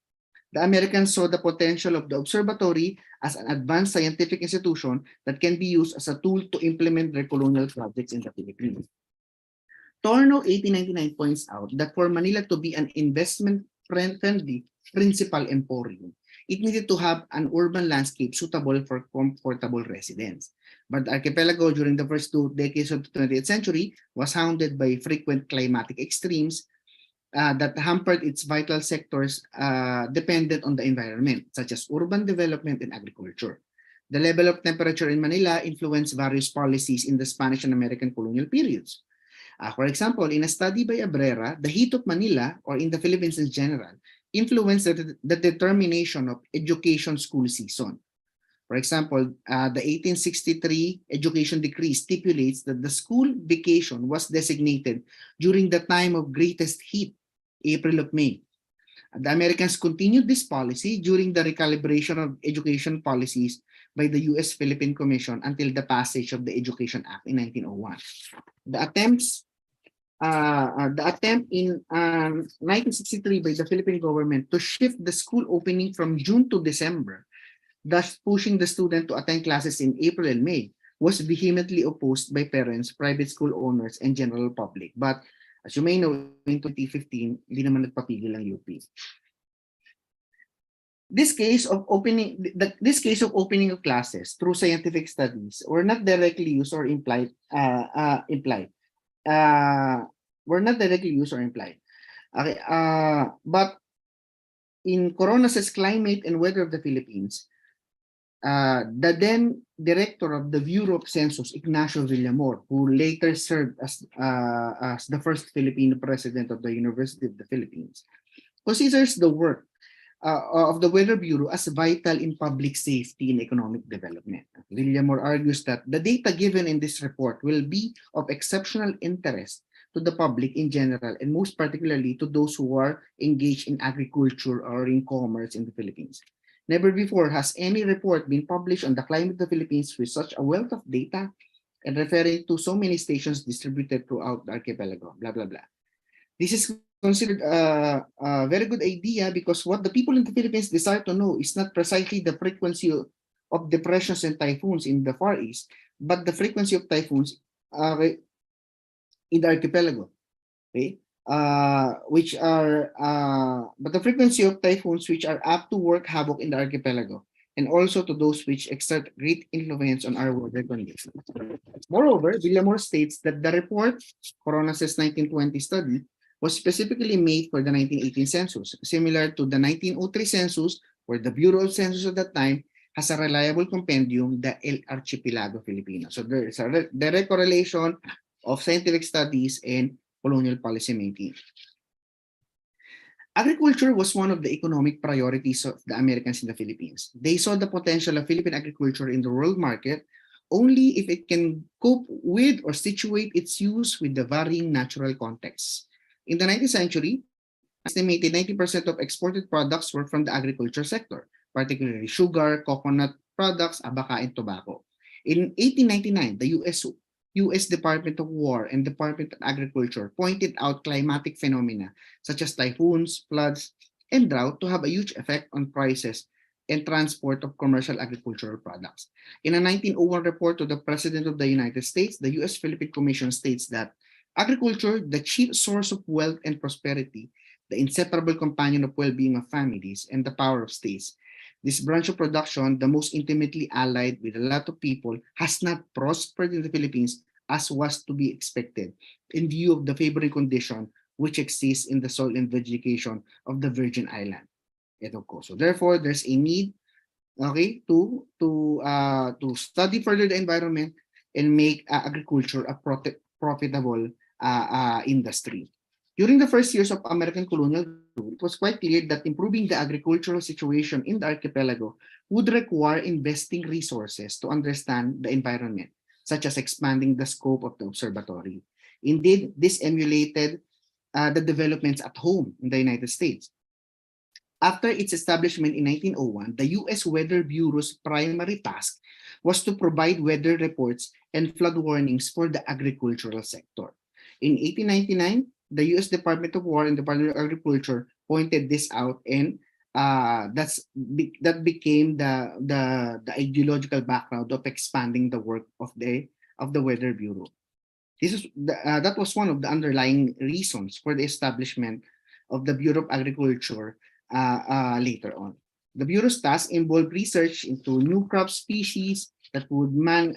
The Americans saw the potential of the observatory as an advanced scientific institution that can be used as a tool to implement their colonial projects in the Philippines. Tornow 1899 points out that for Manila to be an investment-friendly principal emporium, it needed to have an urban landscape suitable for comfortable residents. But the archipelago during the first 2 decades of the 20th century was hounded by frequent climatic extremes that hampered its vital sectors dependent on the environment, such as urban development and agriculture. The level of temperature in Manila influenced various policies in the Spanish and American colonial periods. For example, in a study by Abrera, the heat of Manila, or in the Philippines in general, influenced the determination of education school season. For example, the 1863 Education Decree stipulates that the school vacation was designated during the time of greatest heat, April of May. The Americans continued this policy during the recalibration of education policies by the U.S. Philippine Commission until the passage of the Education Act in 1901. The attempt in 1963 by the Philippine government to shift the school opening from June to December, thus pushing the student to attend classes in April and May, was vehemently opposed by parents, private school owners, and general public. But as you may know, in 2015, hindi naman nagpapigil ang UP. This case of opening of classes through scientific studies were not directly used or implied. Okay, but in Coronas's Climate and Weather of the Philippines, the then director of the Bureau of Census, Ignacio Villamor, who later served as the first Filipino president of the University of the Philippines, considers the work of the Weather Bureau as vital in public safety and economic development. Villamor argues that the data given in this report will be of exceptional interest to the public in general, and most particularly to those who are engaged in agriculture or in commerce in the Philippines. Never before has any report been published on the climate of the Philippines with such a wealth of data and referring to so many stations distributed throughout the archipelago, blah, blah, blah. This is considered a very good idea because what the people in the Philippines desire to know is not precisely the frequency of depressions and typhoons in the Far East, but the frequency of typhoons in the archipelago, okay? But the frequency of typhoons which are apt to work havoc in the archipelago, and also to those which exert great influence on our weather conditions. Moreover, Villamor states that the report, Coronas's 1920 study, was specifically made for the 1918 census, similar to the 1903 census, where the Bureau of Census at that time has a reliable compendium, the El Archipelago Filipino. So there is a direct correlation of scientific studies and colonial policy making. Agriculture was one of the economic priorities of the Americans in the Philippines. They saw the potential of Philippine agriculture in the world market only if it can cope with or situate its use with the varying natural contexts. In the 19th century, estimated 90% of exported products were from the agriculture sector, particularly sugar, coconut products, abaca, and tobacco. In 1899, the US Department of War and Department of Agriculture pointed out climatic phenomena such as typhoons, floods, and drought to have a huge effect on prices and transport of commercial agricultural products. In a 1901 report to the President of the United States, the US Philippine Commission states that agriculture, the chief source of wealth and prosperity, the inseparable companion of well-being of families, and the power of states. This branch of production, the most intimately allied with a lot of people, has not prospered in the Philippines as was to be expected in view of the favoring condition which exists in the soil and vegetation of the Virgin Island. So therefore, there's a need, okay, to study further the environment and make agriculture a profitable industry. During the first years of American colonial rule, it was quite clear that improving the agricultural situation in the archipelago would require investing resources to understand the environment, such as expanding the scope of the observatory. Indeed, this emulated the developments at home in the United States. After its establishment in 1901, the U.S. Weather Bureau's primary task was to provide weather reports and flood warnings for the agricultural sector. In 1899, the U.S. Department of War and Department of Agriculture pointed this out, and that became the ideological background of expanding the work of the Weather Bureau. That was one of the underlying reasons for the establishment of the Bureau of Agriculture later on. The Bureau's task involved research into new crop species that would manage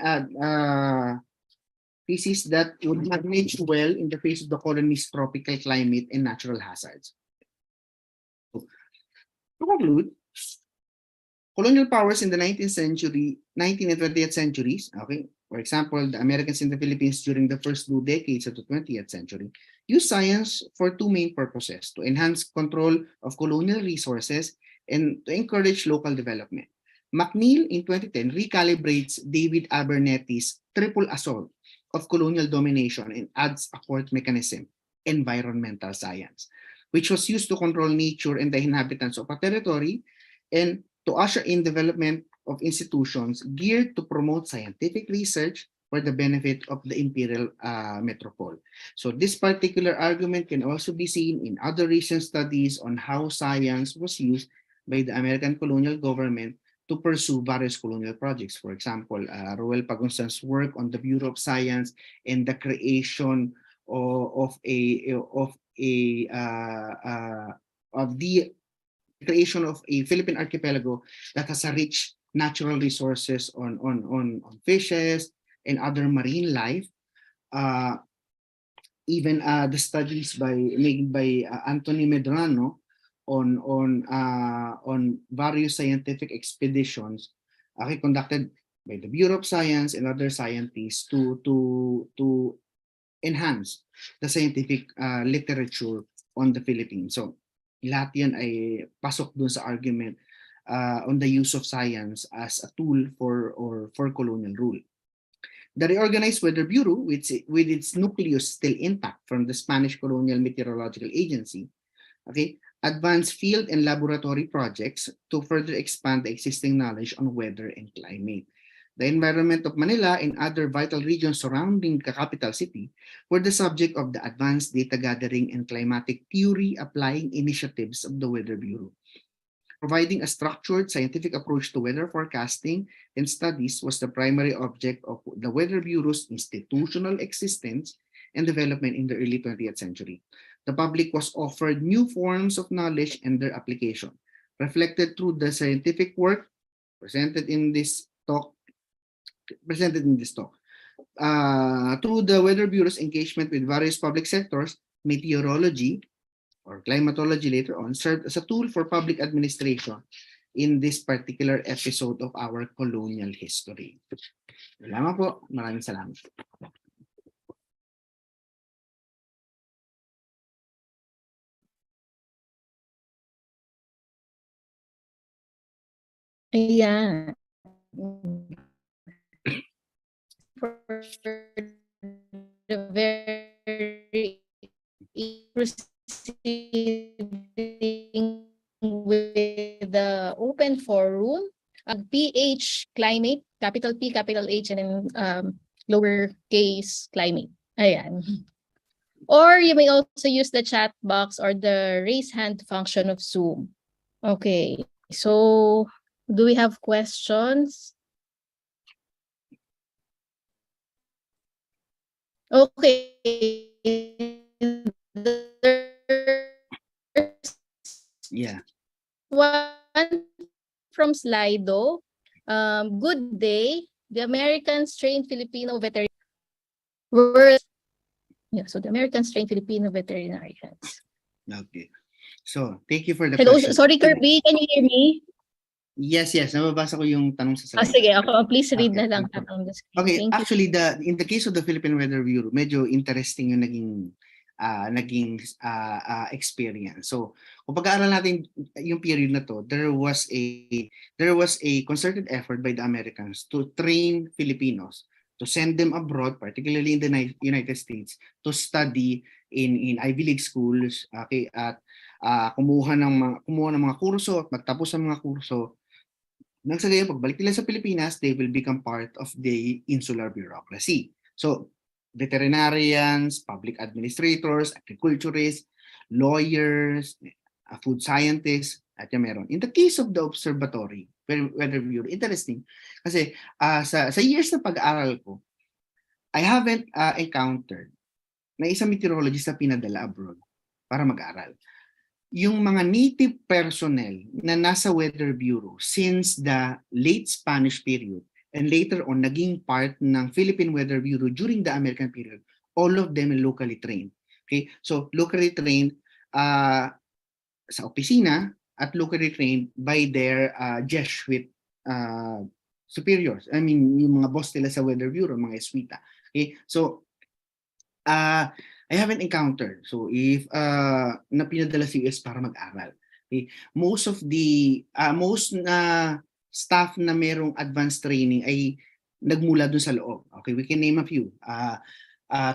well in the face of the colony's tropical climate and natural hazards. To conclude, colonial powers in the 19th and 20th centuries, okay, for example, the Americans in the Philippines during the first 2 decades of the 20th century, used science for two main purposes: to enhance control of colonial resources and to encourage local development. McNeil in 2010 recalibrates David Abernethy's triple assault of colonial domination and adds a fourth mechanism, environmental science, which was used to control nature and the inhabitants of a territory and to usher in development of institutions geared to promote scientific research for the benefit of the imperial metropole. So this particular argument can also be seen in other recent studies on how science was used by the American colonial government to pursue various colonial projects. For example, Roel Pagunsan's work on the Bureau of Science and the creation of the creation of a Philippine archipelago that has a rich natural resources on fishes and other marine life. Even the studies made by Anthony Medrano on various scientific expeditions conducted by the Bureau of Science and other scientists to enhance the scientific literature on the Philippines. So lahat yan ay pasok dun sa argument on the use of science as a tool for colonial rule. The reorganized Weather Bureau, with its nucleus still intact from the Spanish Colonial Meteorological Agency, okay, advanced field and laboratory projects to further expand the existing knowledge on weather and climate. The environment of Manila and other vital regions surrounding the capital city were the subject of the advanced data gathering and climatic theory applying initiatives of the Weather Bureau. Providing a structured scientific approach to weather forecasting and studies was the primary object of the Weather Bureau's institutional existence and development in the early 20th century. The public was offered new forms of knowledge and their application, reflected through the scientific work presented in this talk. Through the Weather Bureau's engagement with various public sectors, meteorology or climatology later on served as a tool for public administration in this particular episode of our colonial history. Salamat po. Maraming salamat. Ayan. For the very proceeding with the open forum, PH Climate capital P, capital H, and then lowercase climate. Ayan. Or you may also use the chat box or the raise hand function of Zoom. Okay, so do we have questions? Okay. Yeah. One from Slido. Good day. The Americans trained Filipino veterinarians. So the Americans trained Filipino veterinarians. Okay. So, thank you for the Hello, question. sorry Kerby, can you hear me? Yes, nababasa ko yung tanong sa slide. Sige, ako please read Okay, na lang okay. on the screen. Okay, Thank you. actually in the case of the Philippine Weather Bureau, medyo interesting yung naging experience. So, kung pag-aaral natin yung period na to, there was a concerted effort by the Americans to train Filipinos, to send them abroad, particularly in the United States, to study in Ivy League schools, okay, at kumuha ng mga kurso at magtapos ng mga kurso. Nang sa gayon, pagbalik nila sa Pilipinas, they will become part of the insular bureaucracy. So, veterinarians, public administrators, agriculturists, lawyers, food scientists, at yung meron. In the case of the Observatory Weather Bureau, interesting, kasi sa years na pag-aaral ko, I haven't encountered na isang meteorologist na pinadala abroad para mag-aral. Yung mga native personnel na nasa Weather Bureau since the late Spanish period and later on naging part ng Philippine Weather Bureau during the American period, all of them are locally trained. Okay? So locally trained sa opisina at locally trained by their Jesuit superiors. I mean, yung mga boss nila sa Weather Bureau, mga Eswita. Okay? So I haven't encountered. So if na pinadala sa US para mag-aral, okay, most na staff na merong advanced training ay nagmula dun sa loob. Okay, we can name a few.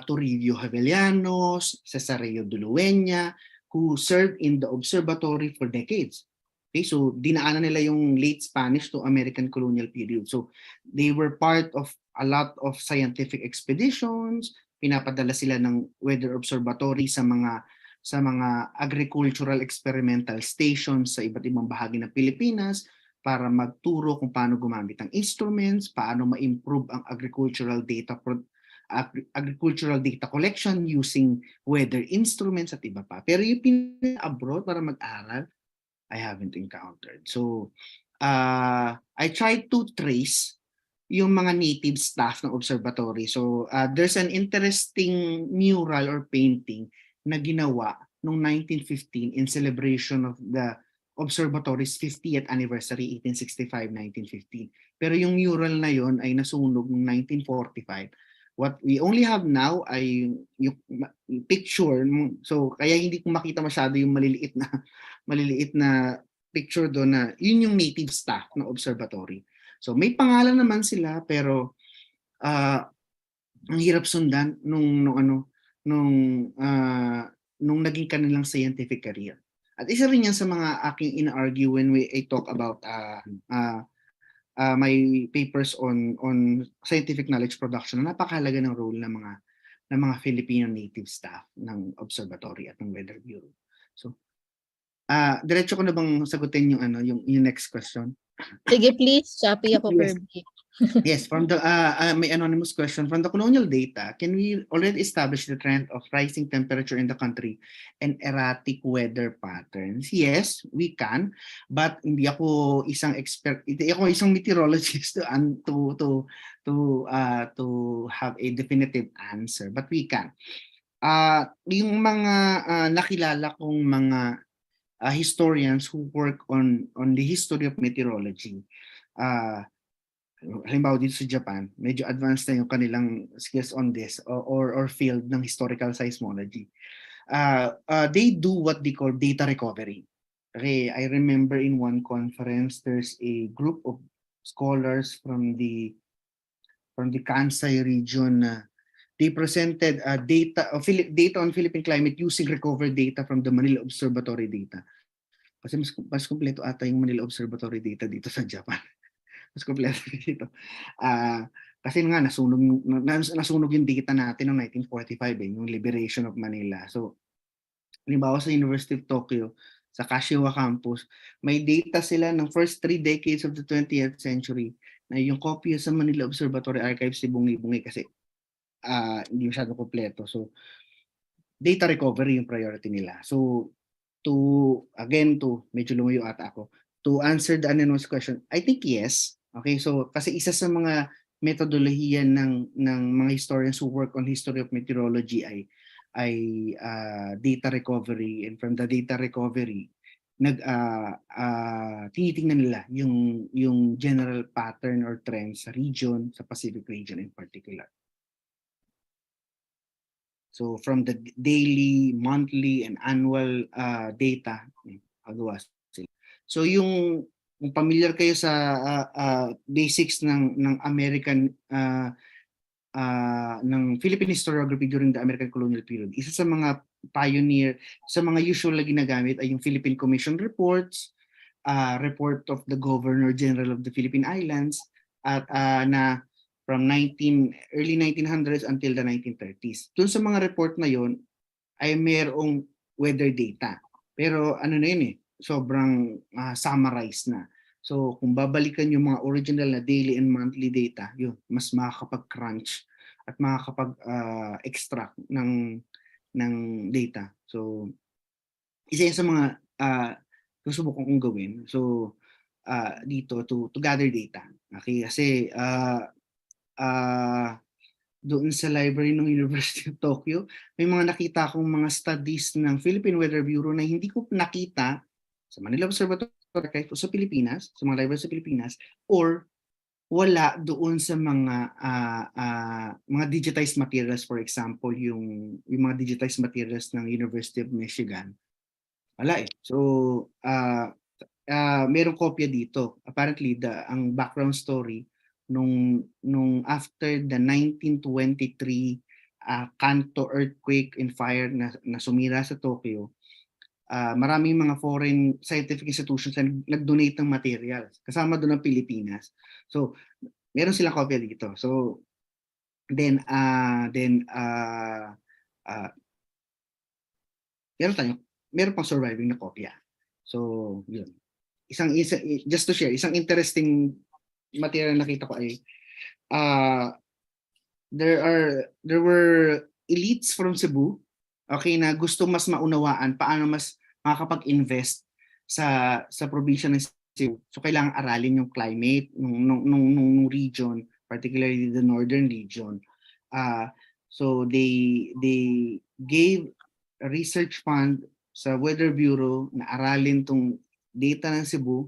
Toribio Javellanos, Cesareo Dulueña, who served in the observatory for decades. Okay, so dinaanan nila yung late Spanish to American colonial period. So they were part of a lot of scientific expeditions. Pinapadala sila ng weather observatory sa mga agricultural experimental stations sa iba't ibang bahagi ng Pilipinas para magturo kung paano gumamit ng instruments, paano ma-improve ang agricultural data collection using weather instruments at iba pa. Pero yung abroad para mag-aral, I haven't encountered. So I tried to trace yung mga native staff ng observatory. So there's an interesting mural or painting na ginawa noong 1915 in celebration of the observatory's 50th anniversary, 1865-1915. Pero yung mural na yon ay nasunog noong 1945. What we only have now ay yung picture. So kaya hindi ko makita masyado yung maliliit na picture doon na yun yung native staff ng observatory. So may pangalan naman sila pero ang hirap sundan nung naging kanilang scientific career. At isa rin yan sa mga aking in-argue when I talk about my papers on scientific knowledge production na napakahalaga ng role ng mga Filipino native staff ng observatory at ng Weather Bureau. So diretso ko na bang sagutin yung next question? Sige please, Chappy ako Kerby. Yes, from the may anonymous question from the colonial data, can we already establish the trend of rising temperature in the country and erratic weather patterns? Yes, we can, but hindi ako isang expert, hindi ako isang meteorologist to have a definitive answer, but we can. Yung mga nakilala kong mga historians who work on the history of meteorology, halimbawa dito sa Japan, medyo advanced na yung kanilang skills on this or field ng historical seismology. They do what they call data recovery. Okay, I remember in one conference, there's a group of scholars from the Kansai region. They presented data on Philippine climate using recovered data from the Manila Observatory data. Kasi mas kumpleto ata yung Manila Observatory data dito sa Japan. Mas kompleto dito. Kasi nga nasunog yung data natin noong 1945 yung liberation of Manila. So halimbawa sa University of Tokyo, sa Kashiwa campus, may data sila ng first 3 decades of the 20th century na yung kopya sa Manila Observatory Archives si bungi-bungi kasi hindi masyadong kompleto. So data recovery yung priority nila. So medyo lumayo ata ako. To answer the anonymous question, I think yes. Okay, so kasi isa sa mga metodolohiya ng mga historians who work on history of meteorology ay data recovery, and from the data recovery tinitingnan nila yung general pattern or trends sa region, sa Pacific region in particular. So from the daily, monthly, and annual data, agawa sila. So yung familiar kayo sa basics ng American ng Philippine historiography during the American colonial period, isa sa mga pioneer, sa mga usual na ginagamit ay yung Philippine Commission reports, report of the Governor General of the Philippine Islands, at na from early 1900s until the 1930s. Doon sa mga report na yon ay mayroong weather data. Pero ano na yun sobrang summarized na. So kung babalikan yung mga original na daily and monthly data, yun, mas makakapag-crunch at makakapag-extract ng data. So isa yan sa mga susubukan kong gawin. So dito to gather data. Okay, kasi doon sa library ng University of Tokyo, may mga nakita akong mga studies ng Philippine Weather Bureau na hindi ko nakita sa Manila Observatory o sa Pilipinas, sa mga library sa Pilipinas, or wala doon sa mga digitized materials. For example, yung mga digitized materials ng University of Michigan. Wala So, merong kopya dito. Apparently, ang background story nung after the 1923 Kanto earthquake and fire na sumira sa Tokyo, maraming mga foreign scientific institutions na nag-donate ng materials. Kasama doon ang Pilipinas. So, meron silang kopya dito. So, meron pang surviving na kopya. So, yun. Just to share, isang interesting material na nakita ko ay there were elites from Cebu, okay, na gusto mas maunawaan paano mas makakapag-invest sa probinsya ng Cebu. So kailangan aralin yung climate nung region, particularly the northern region. So they gave a research fund sa Weather Bureau na aralin tong data ng Cebu,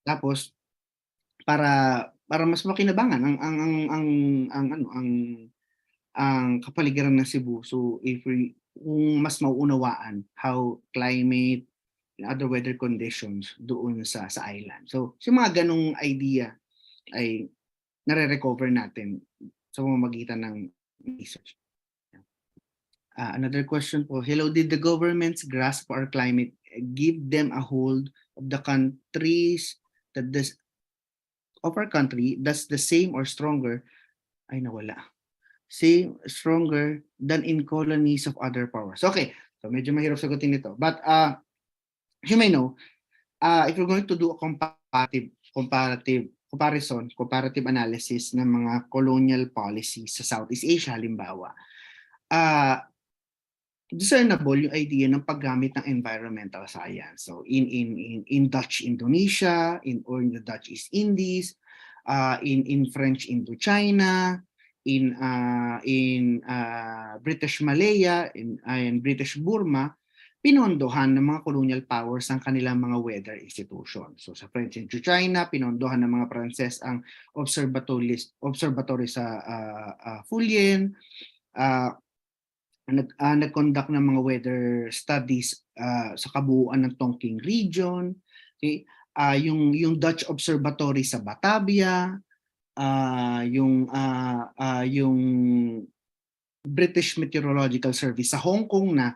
tapos para mas makinabangan ang kapaligiran ng Cebu. So kung mas mauunawaan how climate and other weather conditions doon sa island. So yung mga ganong idea ay nare-recover natin sa pamamagitan ng research. Another question po. Hello, did the government's grasp our climate give them a hold of the countries of our country that's the same or stronger? Ay, nawala. Same, stronger than in colonies of other powers. Okay, so medyo mahirap sagutin ito. But you may know, if you're going to do a comparative analysis ng mga colonial policies sa Southeast Asia, halimbawa, discernible yung idea ng paggamit ng environmental science. So in Dutch Indonesia, or in the Dutch East Indies, in French Indochina, in British Malaya, in British Burma, pinondohan ng mga colonial powers ang kanilang mga weather institutions. So sa French Indochina, pinondohan ng mga Pranses ang observatory sa Fulian, nag-conduct ng mga weather studies sa kabuuan ng Tonking region. Okay? Yung Dutch Observatory sa Batavia, yung British Meteorological Service sa Hong Kong na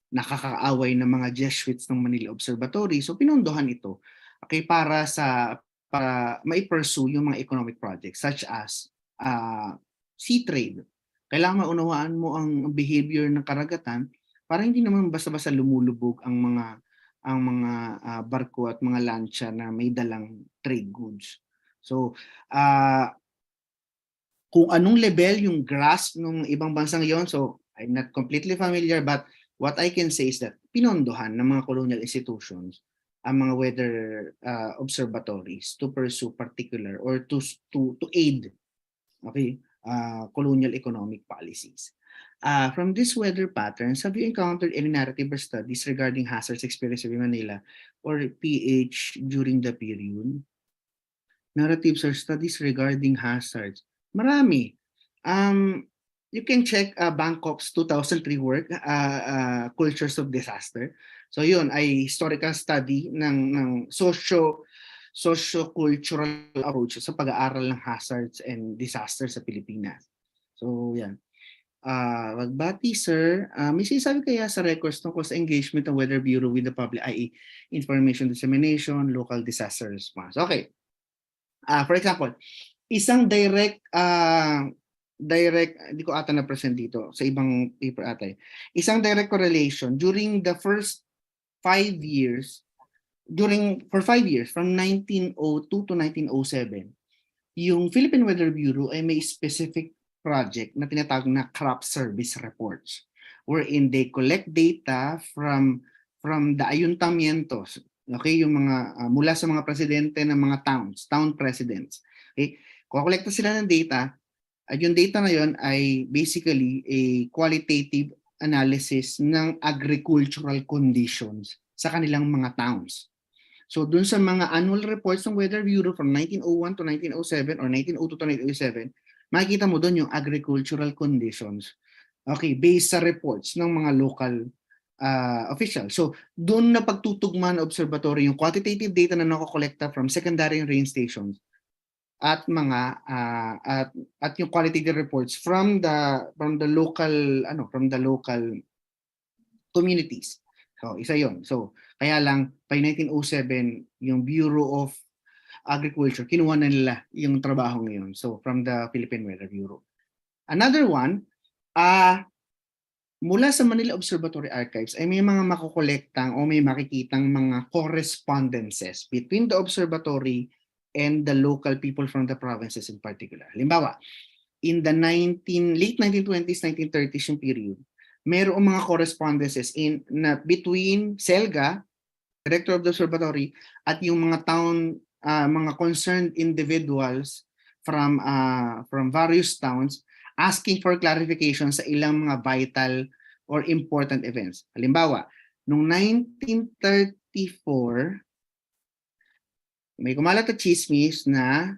nakakaaway ng mga Jesuits ng Manila Observatory. So pinondohan ito, okay, para sa para mai-pursue yung mga economic projects such as sea trade. Kailangan maunawaan mo ang behavior ng karagatan para hindi naman basta-basta lumulubog ang mga barko at mga lancha na may dalang trade goods. So, kung anong level yung grasp ng ibang bansang yon, so I'm not completely familiar, but what I can say is that pinondohan ng mga colonial institutions ang mga weather observatories to pursue particular or to aid, okay, colonial economic policies. From these weather patterns, have you encountered any narrative or studies regarding hazards experienced in Manila or PH during the period? Narratives or studies regarding hazards. Marami. You can check Bangkok's 2003 work, Cultures of Disaster. So yun ay historical study ng socio-cultural approach sa pag-aaral ng hazards and disasters sa Pilipinas. So yan. Magbati sir, may sinasabi kaya sa records tungkol sa engagement ng Weather Bureau with the public, i.e. information dissemination, local disaster response. Okay. For example, isang direct, hindi ko ata na-present dito, sa ibang paper ata. Isang direct correlation during the first 5 years, for 5 years, from 1902 to 1907, yung Philippine Weather Bureau ay may specific project na tinatawag na crop service reports, wherein they collect data from the ayuntamientos, okay, yung mga mula sa mga presidente ng mga town presidents. Okay, kukolekta sila ng data at yung data na yon ay basically a qualitative analysis ng agricultural conditions sa kanilang mga towns. So dun sa mga annual reports ng Weather Bureau from 1901 to 1907 or 1902 to 1907, makikita mo dun yung agricultural conditions. Okay, based sa reports ng mga local official. So, doon na pagtutugma ng observatory yung quantitative data na nakokolekta from secondary rain stations at mga at yung qualitative reports from the local communities. So, isa yon. So, kaya lang by 1907 yung Bureau of Agriculture kinuha na nila yung trabaho ngayon. So, from the Philippine Weather Bureau. Another one, mula sa Manila Observatory Archives ay may mga makukolektang o may makikitang mga correspondences between the observatory and the local people from the provinces in particular. Halimbawa, in the late 1920s, 1930s yung period, mayroong mga correspondences between Salga, director of the observatory, at yung mga mga concerned individuals from various towns asking for clarification sa ilang mga vital or important events. Halimbawa, noong 1934, may kumalat na chismis na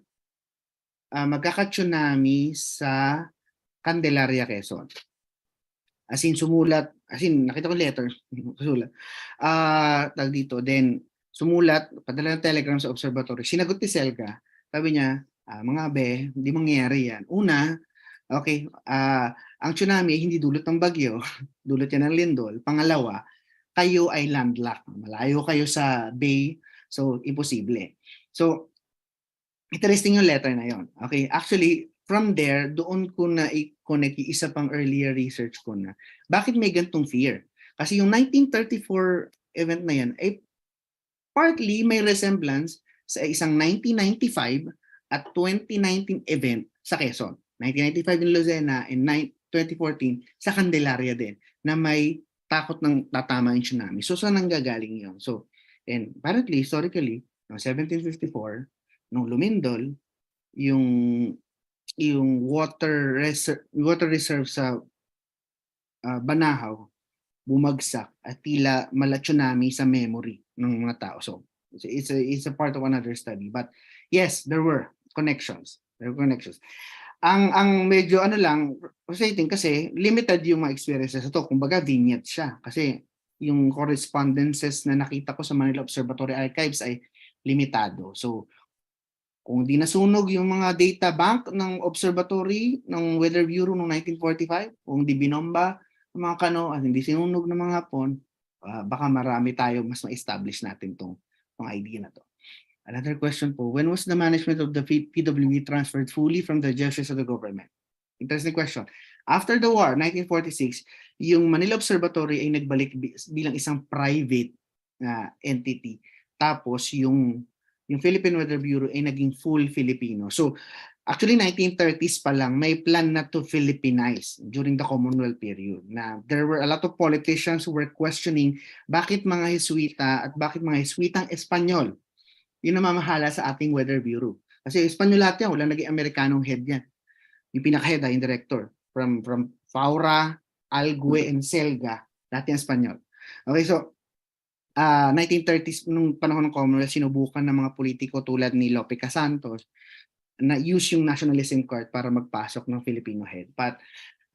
magkaka-tsunami sa Candelaria, Quezon. Nakita ko letter, sulat. Tag dito, then sumulat, padala ng telegram sa observatory. Sinagot ni Selga, sabi niya, mga be, hindi mangyayari yan. Una, okay, ang tsunami ay hindi dulot ng bagyo, dulot yan ng lindol. Pangalawa, kayo ay landlocked. Malayo kayo sa bay, so imposible. So, interesting yung letter na yon. Okay, actually, from there, doon ko na i-connect yung isa pang earlier research ko na, bakit may gantong fear? Kasi yung 1934 event na yan, ay partly may resemblance sa isang 1995 at 2019 event sa Quezon. 1995 in Lucena and 2014 sa Candelaria din na may takot ng tatama yung tsunami. So saan nanggagaling yun? So, and apparently, historically, noong 1754, nung lumindol, yung water reserve sa Banahaw bumagsak at tila mala tsunami sa memory ng mga tao. So it's a part of another study. But yes, there were connections. Ang medyo frustrating kasi limited yung mga experiences ito. Kumbaga vignette siya kasi yung correspondences na nakita ko sa Manila Observatory Archives ay limitado. So kung di nasunog yung mga data bank ng observatory ng Weather Bureau noong 1945, kung di binomba ng mga kano at hindi sinunog ng mga Hapon, baka marami tayo mas ma-establish natin tong idea na to. Another question po, when was the management of the PWB transferred fully from the Jesuits to the government? Interesting question. After the war, 1946, yung Manila Observatory ay nagbalik bilang isang private entity. Tapos yung Philippine Weather Bureau ay naging full Filipino. So actually 1930s pa lang may plan na to Philippinize during the Commonwealth period. Na there were a lot of politicians who were questioning bakit mga Jesuita at bakit mga Jesuitang Espanyol yung namamahala sa ating Weather Bureau. Kasi Espanyol lahat yan, wala naging Amerikanong head yan. Yung pinaka-head yung director. From Faura, Algue, and Salga, lahat yung Espanyol. Okay, so 1930s, nung panahon ng Commonwealth, sinubukan ng mga politiko tulad ni Lope Casantos na use yung nationalism card para magpasok ng Filipino head. But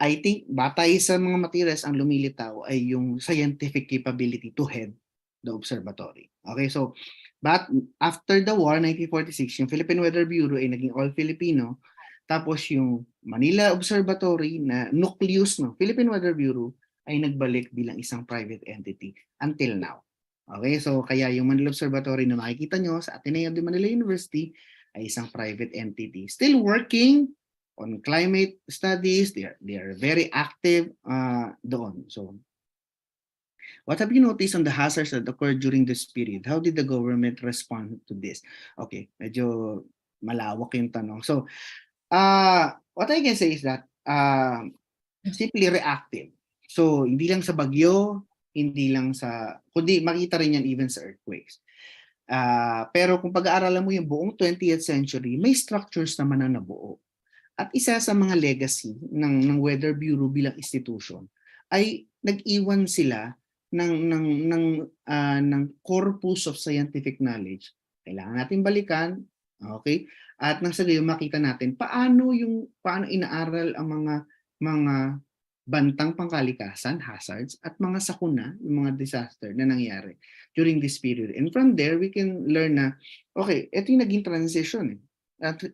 I think, batay sa mga materials, ang lumilitaw ay yung scientific capability to head the observatory. Okay, so but after the war, 1946, yung Philippine Weather Bureau ay naging all-Filipino. Tapos yung Manila Observatory na nucleus ng Philippine Weather Bureau ay nagbalik bilang isang private entity until now. Okay, so kaya yung Manila Observatory na makikita nyo sa Ateneo de Manila University ay isang private entity. Still working on climate studies. They are very active doon. So what have you noticed on the hazards that occurred during this period? How did the government respond to this? Okay, medyo malawak yung tanong. So, what I can say is that simply reactive. So, hindi lang sa bagyo, hindi lang sa, kundi makita rin yan even sa earthquakes. Pero kung pag-aaralan mo yung buong 20th century, may structures naman na nabuo. At isa sa mga legacy ng Weather Bureau bilang institution ay nag-iwan sila ng corpus of scientific knowledge. Kailangan natin balikan, okay? At nang sa gayon makita natin paano inaaral ang mga bantang pangkalikasan, hazards, at mga sakuna, yung mga disaster na nangyari during this period. And from there, we can learn na, okay, ito yung naging transition.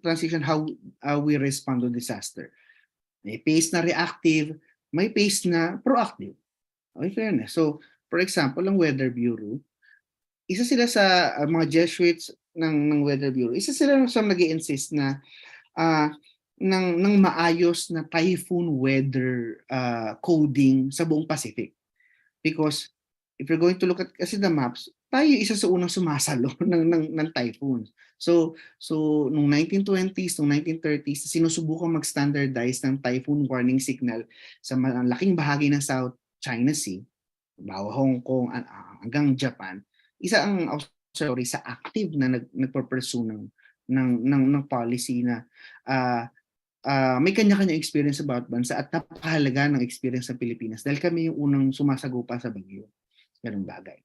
Transition how we respond to disaster. May pace na reactive, may pace na proactive. Okay, fairness. So, for example, ang Weather Bureau, isa sila sa mga Jesuits ng Weather Bureau, isa sila sa nag-i-insist na ng maayos na typhoon weather coding sa buong Pacific. Because if you're going to look at kasi the maps, tayo isa sa unang sumasalo ng typhoons. So nung 1920s, nung 1930s, sinusubukan mag-standardize ng typhoon warning signal sa malaking bahagi ng South China Sea, bawa Hong Kong hanggang Japan. Isa ang observatory sa active na nagpo-pursue ng policy na may kanya-kanya experience about bansa at napakahalaga ng experience ng Pilipinas dahil kami yung unang sumasagupa sa bagyo. Ganung bagay.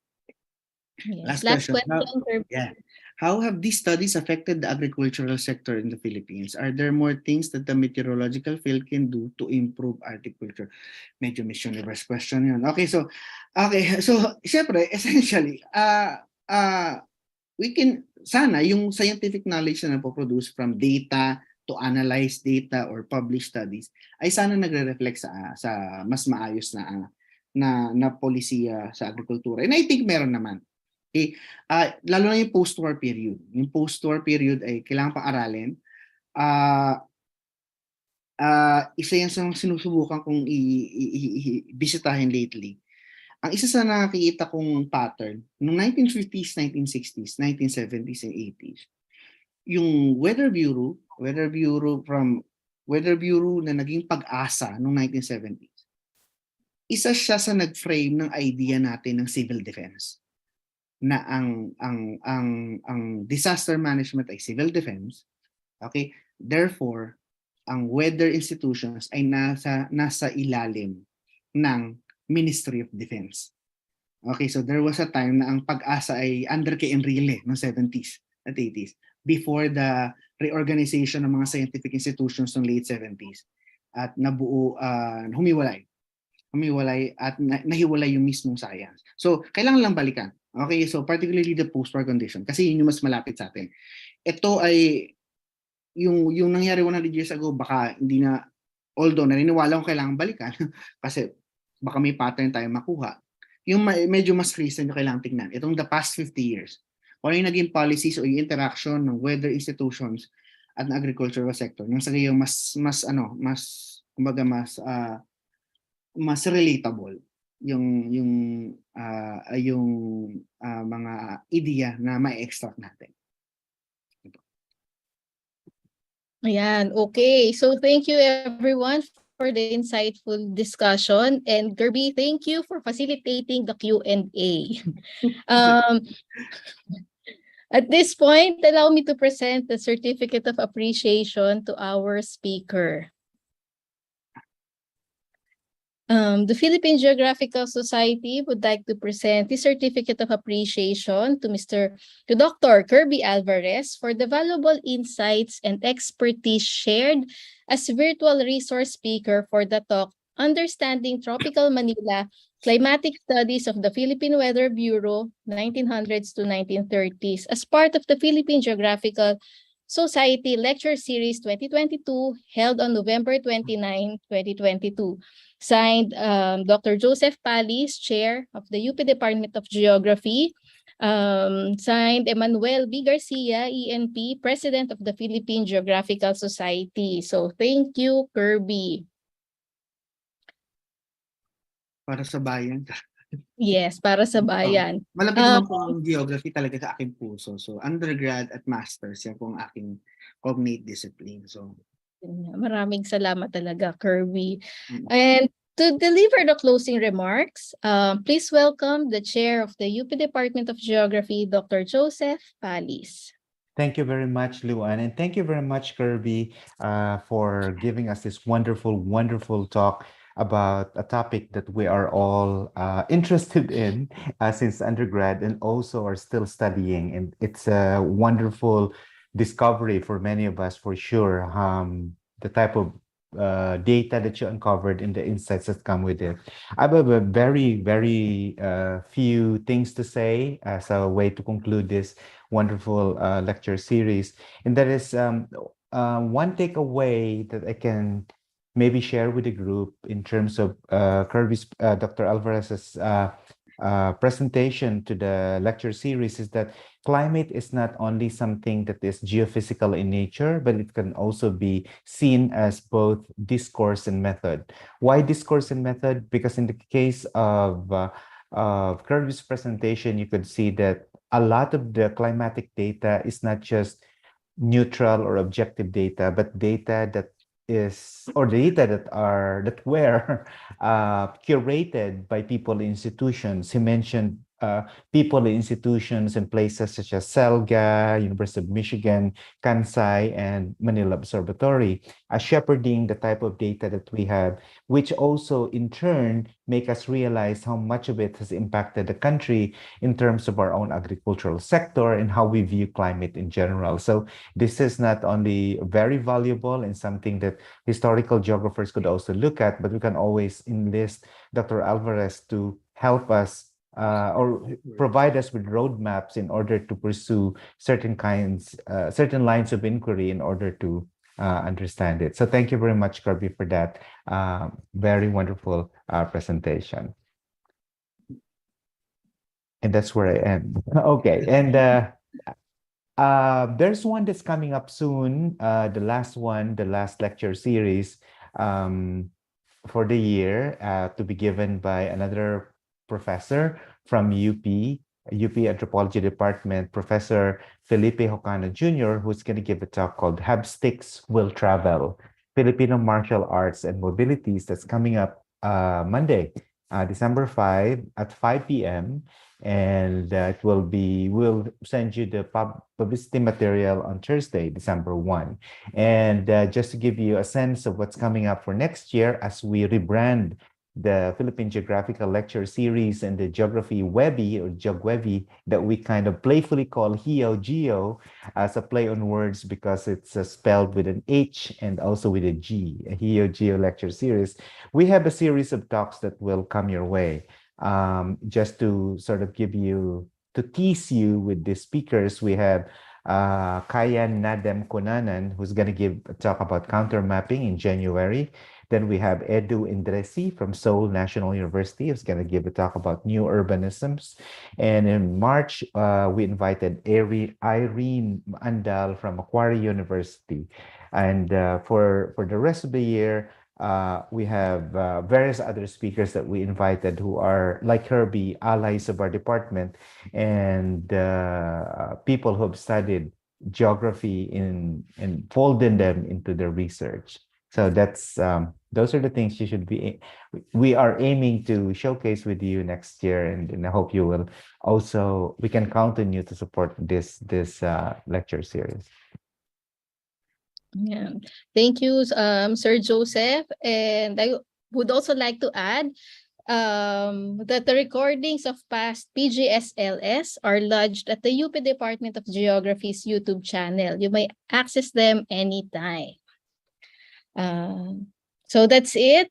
Yes. Last question. Yeah. How have these studies affected the agricultural sector in the Philippines? Are there more things that the meteorological field can do to improve agriculture? Medyo Miss Universe question yun. Okay, so syempre, essentially, we can, sana yung scientific knowledge na napoproduce from data to analyze data or publish studies ay sana nagre-reflect sa mas maayos na polisiya sa agrikultura. And I think meron naman. Okay? Lalo na yung post-war period. Yung post-war period ay kailangan pang aralin. Isa yan sa sinusubukan kong bisitahin lately. Ang isa sa nakikita kong pattern, noong 1950s, 1960s, 1970s, and 80s, yung Weather Bureau na naging pag-asa noong 1970s, isa siya sa nag-frame ng idea natin ng civil defense. Na ang disaster management ay civil defense. Okay? Therefore, ang weather institutions ay nasa ilalim ng Ministry of Defense. Okay, so there was a time na ang pag-asa ay under kay Enrile noong 70s at 80s before the reorganization ng mga scientific institutions noong late 70s at nabuo, humiwalay at nahiwalay yung mismong science. So, kailangan lang balikan. Okay, so particularly the post-war condition kasi yun yung mas malapit sa atin. Ito ay yung nangyari 100 years ago, baka hindi na, although naniniwala kong kailangan balikan kasi baka may pattern tayo makuha. Yung medyo mas recent yung kailangan tingnan. Itong the past 50 years. kung ano yung naging policies o yung interaction ng weather institutions at ng agricultural sector. Yung sa ngayon mas relatable yung mga ideya na ma-extract natin. Ayan, okay. So thank you everyone for the insightful discussion. And Kerby, thank you for facilitating the Q&A. At this point, allow me to present the Certificate of Appreciation to our speaker. The Philippine Geographical Society would like to present the Certificate of Appreciation to Dr. Kerby Alvarez for the valuable insights and expertise shared as virtual resource speaker for the talk Understanding Tropical Manila, Climatic Studies of the Philippine Weather Bureau, 1900s to 1930s, as part of the Philippine Geographical Society Lecture Series 2022, held on November 29, 2022. Signed, Dr. Joseph Palis, Chair of the UP Department of Geography. Signed, Emmanuel B. Garcia, ENP, President of the Philippine Geographical Society. So thank you, Kerby. Para sa bayan. Yes, para sa bayan. Malapit naman po ang geography talaga sa aking puso. So undergrad at masters, yan po ang aking cognate discipline. So maraming salamat talaga, Kerby. And to deliver the closing remarks, please welcome the Chair of the UP Department of Geography, Dr. Joseph Palis. Thank you very much, Luan, and thank you very much, Kerby, for giving us this wonderful, wonderful talk about a topic that we are all interested in since undergrad and also are still studying. And it's a wonderful discovery for many of us, for sure, the type of data that you uncovered and the insights that come with it. I have a very, very few things to say as a way to conclude this wonderful lecture series. And that is one takeaway that I can maybe share with the group in terms of Dr. Alvarez's presentation to the lecture series is that climate is not only something that is geophysical in nature, but it can also be seen as both discourse and method. Why discourse and method? Because in the case of Kerby's presentation, you could see that a lot of the climatic data is not just neutral or objective data, but data that were curated by people and institutions. He mentioned people and institutions in places such as Salga, University of Michigan, Kansai, and Manila Observatory, shepherding the type of data that we have, which also in turn make us realize how much of it has impacted the country in terms of our own agricultural sector and how we view climate in general. So this is not only very valuable and something that historical geographers could also look at, but we can always enlist Dr. Alvarez to help us or provide us with roadmaps in order to pursue certain lines of inquiry in order to understand it. So thank you very much, Kerby, for that very wonderful presentation. And that's where I end. Okay, and there's one that's coming up soon, the last lecture series for the year to be given by another professor from UP Anthropology Department, Professor Felipe Jocano Jr., who's going to give a talk called Have Sticks Will Travel, Filipino Martial Arts and Mobilities. That's coming up Monday, December 5 at 5 p.m. And we'll send you the publicity material on Thursday, December 1. And just to give you a sense of what's coming up for next year as we rebrand the Philippine Geographical Lecture Series and the Geography Webby or Geogwebi that we kind of playfully call HEO-GEO as a play on words because it's spelled with an H and also with a G, a HEO-GEO Lecture Series. We have a series of talks that will come your way. Just to sort of to tease you with the speakers, we have Kaya Nadem Kunanan, who's going to give a talk about counter mapping in January. Then we have Edu Indresi from Seoul National University, who's going to give a talk about new urbanisms. And in March, we invited Irene Andal from Macquarie University. And for the rest of the year, we have various other speakers that we invited who are, like Kerby, allies of our department, and people who have studied geography and folded them into their research. So that's those are the things you should be. We are aiming to showcase with you next year, and I hope you will also. We can count on you to support this lecture series. Yeah. Thank you, Sir Joseph. And I would also like to add that the recordings of past PGSLS are lodged at the UP Department of Geography's YouTube channel. You may access them anytime. So that's it.